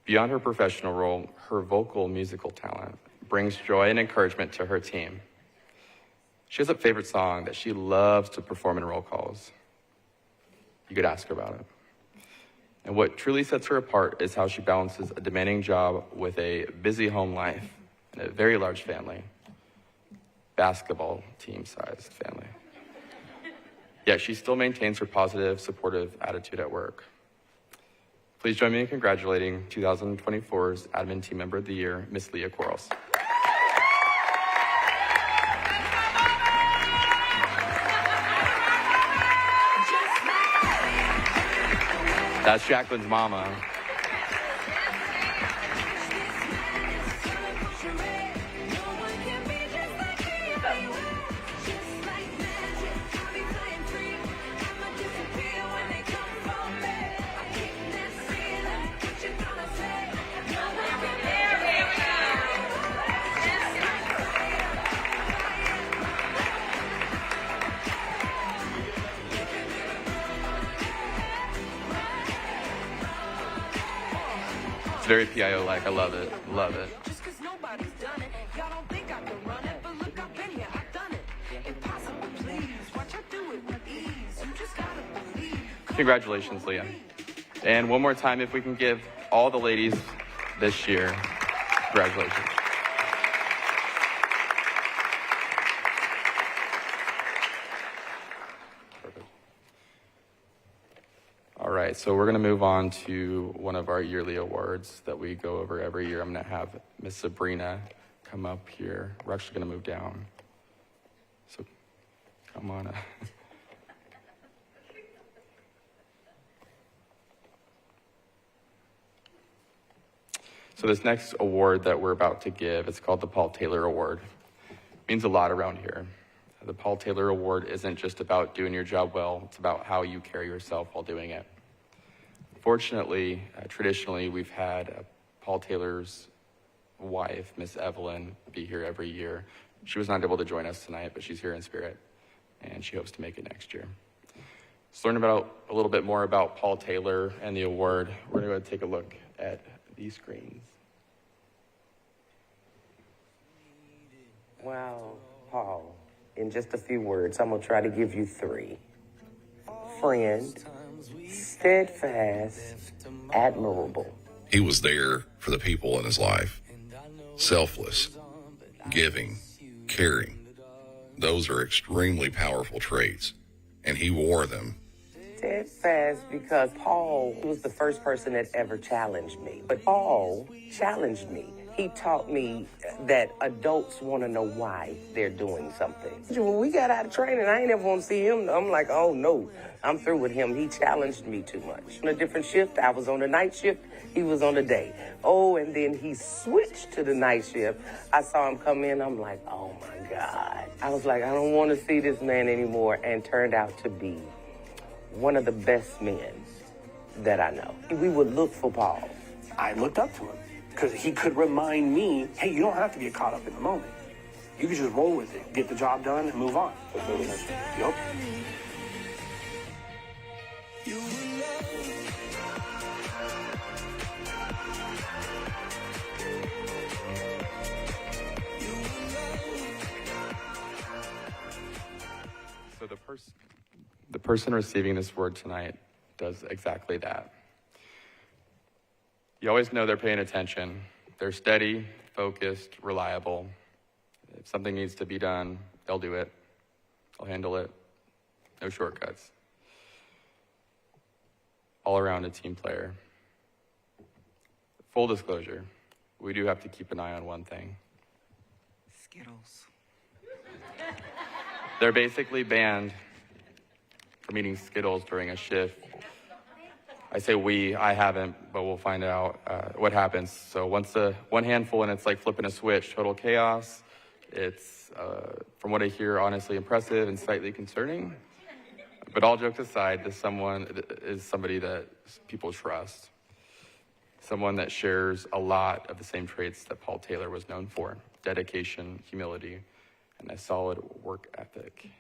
Beyond her professional role, her vocal musical talent brings joy and encouragement to her team. She has a favorite song that she loves to perform in roll calls. You could ask her about it. And what truly sets her apart is how she balances a demanding job with a busy home life and a very large family, basketball team-sized family. Yet she still maintains her positive, supportive attitude at work. Please join me in congratulating 2024's Admin Team Member of the Year, Miss Leah Quarles. That's Jacqueline's mama. It's very PIO-like. I love it. Love it. Congratulations, Leah. And one more time, if we can give all the ladies this year, congratulations. Perfect. All right, so we're going to move on to one of our yearly awards that we go over every year. I'm going to have Miss Sabrina come up here. We're actually going to move down. So come on up. So this next award that we're about to give, it's called the Paul Taylor Award. It means a lot around here. The Paul Taylor Award isn't just about doing your job well, it's about how you carry yourself while doing it. Fortunately, traditionally, we've had Paul Taylor's wife, Miss Evelyn, be here every year. She was not able to join us tonight, but she's here in spirit, and she hopes to make it next year. Let's learn about a little bit more about Paul Taylor and the award. We're going to go take a look at these screens. Wow, Paul, in just a few words, I'm going to try to give you three. Friend, steadfast, admirable. He was there for the people in his life. Selfless, giving, caring. Those are extremely powerful traits, and he wore them. Steadfast because Paul was the first person that ever challenged me. But Paul challenged me. He taught me that adults want to know why they're doing something. When we got out of training, I ain't ever want to see him. I'm like, oh no, I'm through with him. He challenged me too much. On a different shift, I was on the night shift. He was on the day. Oh, and then he switched to the night shift. I saw him come in. I'm like, oh my God. I was like, I don't want to see this man anymore, and turned out to be one of the best men that I know. We would look for Paul. I looked up to him because he could remind me, hey, you don't have to get caught up in the moment. You can just roll with it, get the job done, and move on. Yep. So the person receiving this award tonight does exactly that. You always know they're paying attention. They're steady, focused, reliable. If something needs to be done, they'll do it. They'll handle it. No shortcuts. All around a team player. Full disclosure, we do have to keep an eye on one thing. Skittles. They're basically banned from eating Skittles during a shift I say we, I haven't, but we'll find out what happens. So once one handful and it's like flipping a switch, total chaos. It's, from what I hear, honestly impressive and slightly concerning. But all jokes aside, this someone is somebody that people trust. Someone that shares a lot of the same traits that Paul Taylor was known for: dedication, humility, and a solid work ethic.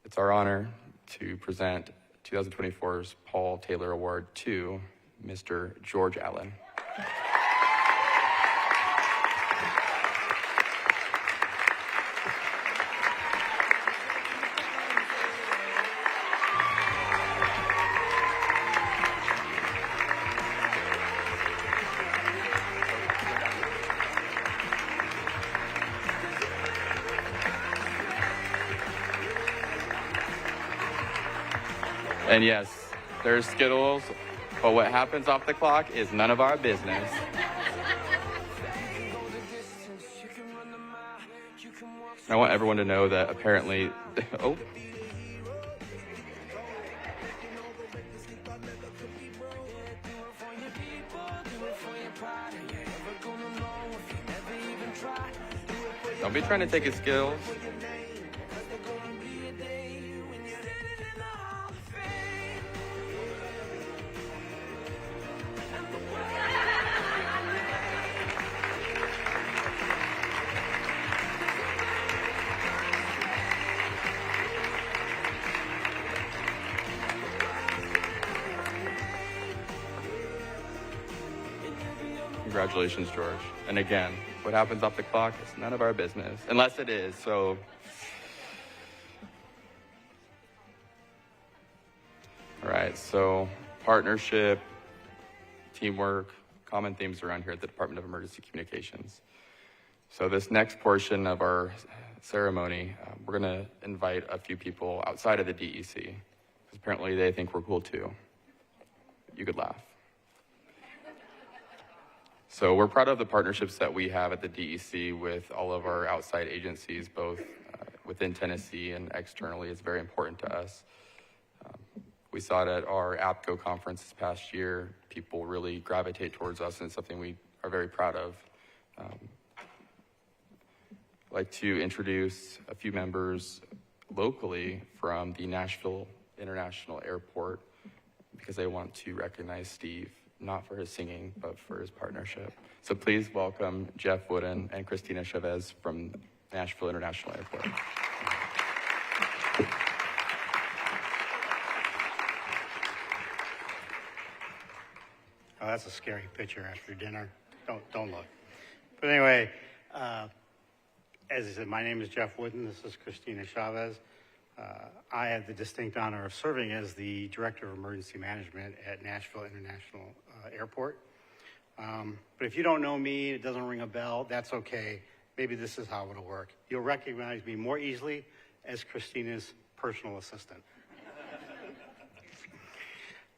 It's our honor to present 2024's Paul Taylor Award to Mr. George Allen. And yes, there's Skittles, but what happens off the clock is none of our business. I want everyone to know that apparently, oh. Don't be trying to take his Skittles. Congratulations, George. And again, what happens off the clock is none of our business, unless it is, so. All right, so partnership, teamwork, common themes around here at the Department of Emergency Communications. So this next portion of our ceremony, we're gonna invite a few people outside of the DEC, because apparently they think we're cool too. You could laugh. So we're proud of the partnerships that we have at the DEC with all of our outside agencies, both within Tennessee and externally. It's very important to us. We saw it at our APCO conference this past year. People really gravitate towards us, and it's something we are very proud of. I'd like to introduce a few members locally from the Nashville International Airport, because I want to recognize Steve, not for his singing, but for his partnership. So please welcome Jeff Wooden and Christina Chavez from Nashville International Airport. Oh, that's a scary picture after dinner. Don't look. But anyway, as I said, my name is Jeff Wooden. This is Christina Chavez. I had the distinct honor of serving as the Director of Emergency Management at Nashville International Airport. But if you don't know me, it doesn't ring a bell, that's okay. Maybe this is how it'll work. You'll recognize me more easily as Christina's personal assistant.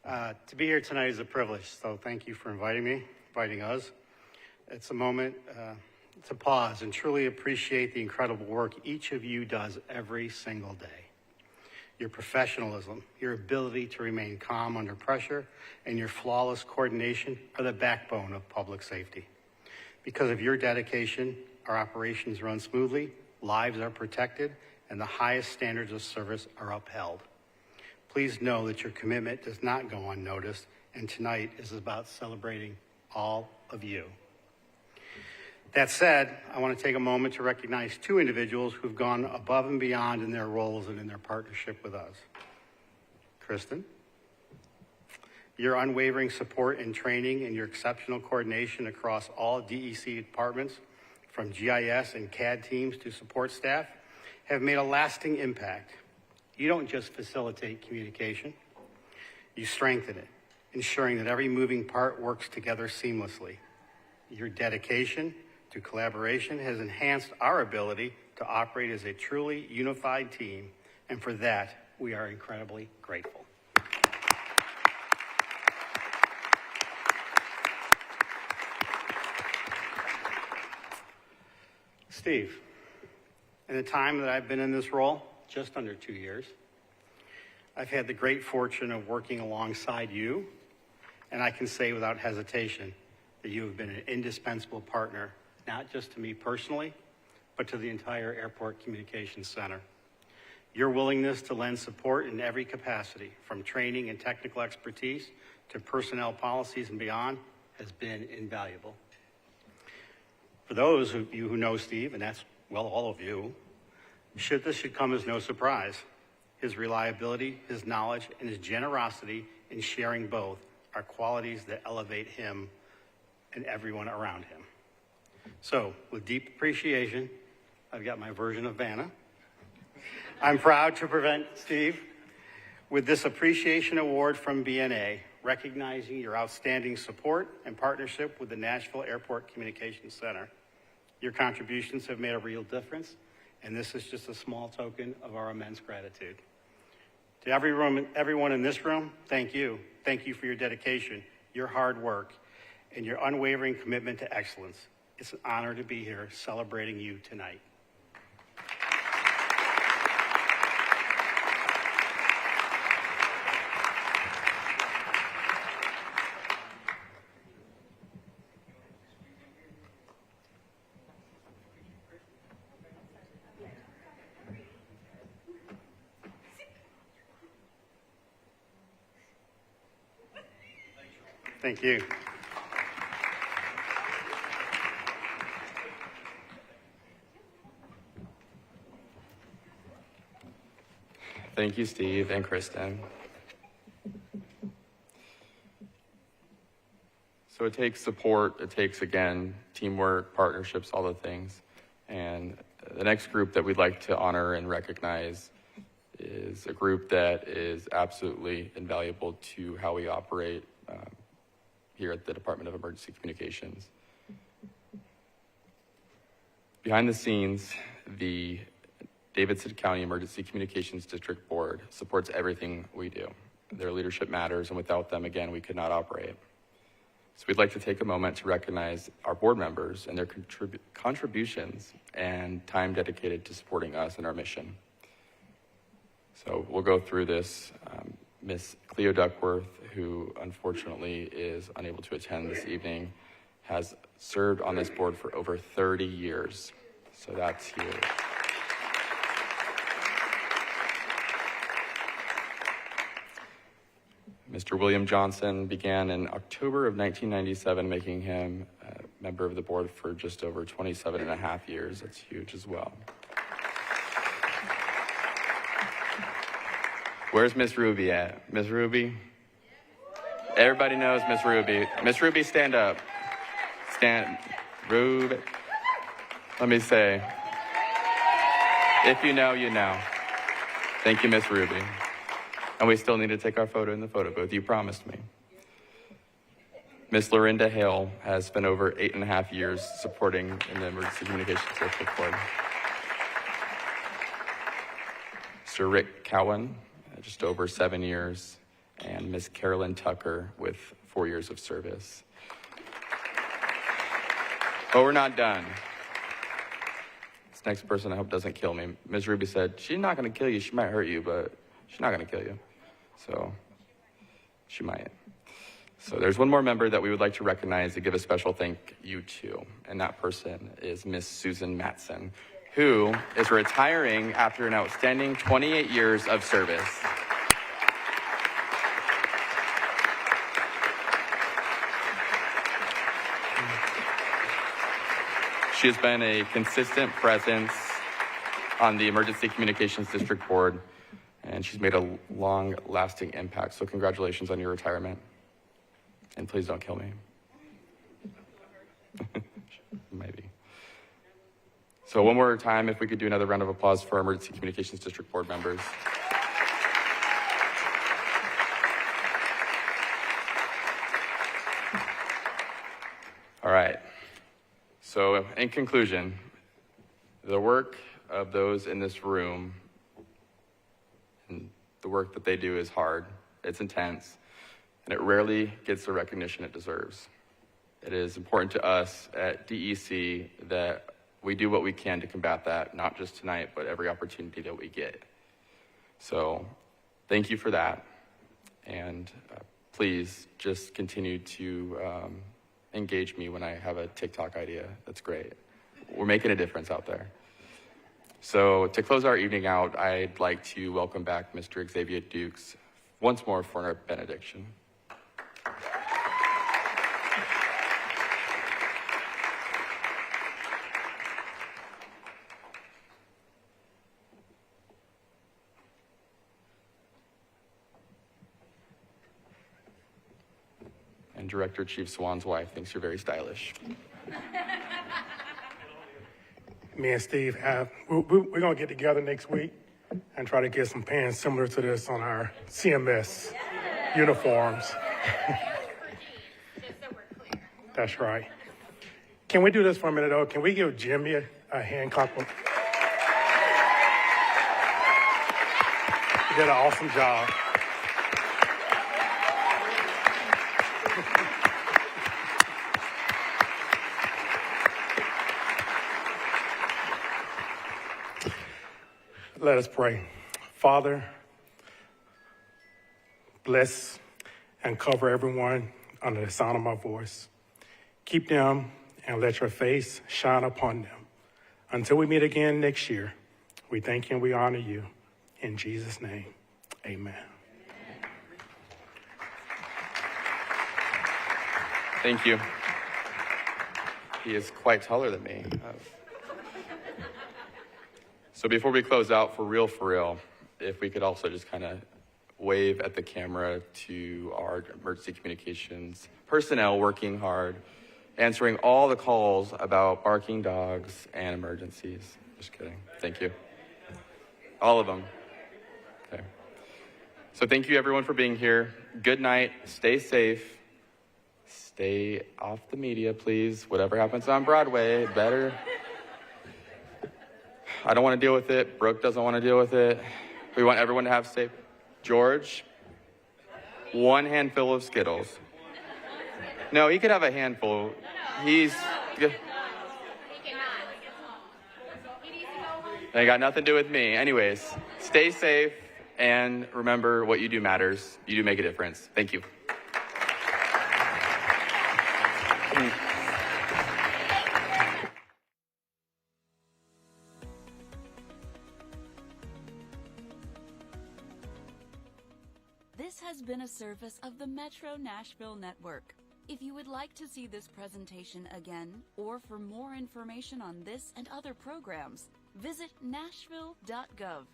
To be here tonight is a privilege, so thank you for inviting us. It's a moment to pause and truly appreciate the incredible work each of you does every single day. Your professionalism, your ability to remain calm under pressure, and your flawless coordination are the backbone of public safety. Because of your dedication, our operations run smoothly, lives are protected, and the highest standards of service are upheld. Please know that your commitment does not go unnoticed, and tonight is about celebrating all of you. That said, I want to take a moment to recognize two individuals who've gone above and beyond in their roles and in their partnership with us. Kristen, your unwavering support and training and your exceptional coordination across all DEC departments, from GIS and CAD teams to support staff, have made a lasting impact. You don't just facilitate communication, you strengthen it, ensuring that every moving part works together seamlessly. Your dedication to collaboration has enhanced our ability to operate as a truly unified team, and for that, we are incredibly grateful. Steve, in the time that I've been in this role, just under 2 years, I've had the great fortune of working alongside you, and I can say without hesitation that you have been an indispensable partner, not just to me personally, but to the entire Airport Communications Center. Your willingness to lend support in every capacity, from training and technical expertise to personnel policies and beyond, has been invaluable. For those of you who know Steve, and that's, well, all of you, this should come as no surprise. His reliability, his knowledge, and his generosity in sharing both are qualities that elevate him and everyone around him. So, with deep appreciation, I've got my version of Vanna. I'm proud to present Steve with this appreciation award from BNA, recognizing your outstanding support and partnership with the Nashville Airport Communications Center. Your contributions have made a real difference, and this is just a small token of our immense gratitude. To everyone in this room, thank you. Thank you for your dedication, your hard work, and your unwavering commitment to excellence. It's an honor to be here celebrating you tonight. Thank you. Thank you, Steve and Kristen. So it takes support, it takes, again, teamwork, partnerships, all the things. And the next group that we'd like to honor and recognize is a group that is absolutely invaluable to how we operate here at the Department of Emergency Communications. Behind the scenes, the Davidson County Emergency Communications District Board supports everything we do. Their leadership matters, and without them, again, we could not operate. So we'd like to take a moment to recognize our board members and their contributions and time dedicated to supporting us and our mission. So we'll go through this. Miss Cleo Duckworth, who unfortunately is unable to attend this evening, has served on this board for over 30 years. So that's huge. Mr. William Johnson began in October of 1997, making him a member of the board for just over 27 and a half years. That's huge as well. Where's Miss Ruby at? Miss Ruby? Everybody knows Miss Ruby. Miss Ruby, stand up. Stand. Ruby. Let me say, if you know, you know. Thank you, Miss Ruby. And we still need to take our photo in the photo booth. You promised me. Miss Lorinda Hale has spent over 8.5 years supporting in the Emergency Communications District Board. Sir Rick Cowan, just over 7 years, and Miss Carolyn Tucker with 4 years of service. But we're not done. This next person I hope doesn't kill me. Ms. Ruby said, she's not gonna kill you, she might hurt you, but she's not gonna kill you. So, she might. So there's one more member that we would like to recognize and give a special thank you to, and that person is Miss Susan Matson, who is retiring after an outstanding 28 years of service. She has been a consistent presence on the Emergency Communications District Board, and she's made a long-lasting impact. So congratulations on your retirement. And please don't kill me. Maybe. So one more time, if we could do another round of applause for our Emergency Communications District Board members. All right. So in conclusion, the work of those in this room and the work that they do is hard, it's intense, and it rarely gets the recognition it deserves. It is important to us at DEC that we do what we can to combat that, not just tonight, but every opportunity that we get. So thank you for that. And please just continue to engage me when I have a TikTok idea. That's great. We're making a difference out there. So to close our evening out, I'd like to welcome back Mr. Xavier Dukes once more for our benediction. And Director Chief Swan's wife thinks you're very stylish. Me and Steve we're going to get together next week and try to get some pants similar to this on our CMS uniforms. That's right. Can we do this for a minute, though? Can we give Jimmy a hand clap? He did an awesome job. Let us pray. Father, bless and cover everyone under the sound of my voice. Keep them and let your face shine upon them. Until we meet again next year, we thank you and we honor you. In Jesus' name, amen. Thank you. He is quite taller than me. So before we close out, for real, if we could also just kind of wave at the camera to our emergency communications personnel working hard, answering all the calls about barking dogs and emergencies. Just kidding. Thank you. All of them. Okay. So thank you everyone for being here. Good night. Stay safe. Stay off the media, please. Whatever happens on Broadway, better. I don't want to deal with it. Brooke doesn't want to deal with it. We want everyone to have safe. George, one handful of Skittles. No, he could have a handful. He's... They got nothing to do with me. Anyways, stay safe and remember what you do matters. You do make a difference. Thank you. This has been a service of the Metro Nashville Network. If you would like to see this presentation again, or for more information on this and other programs, visit nashville.gov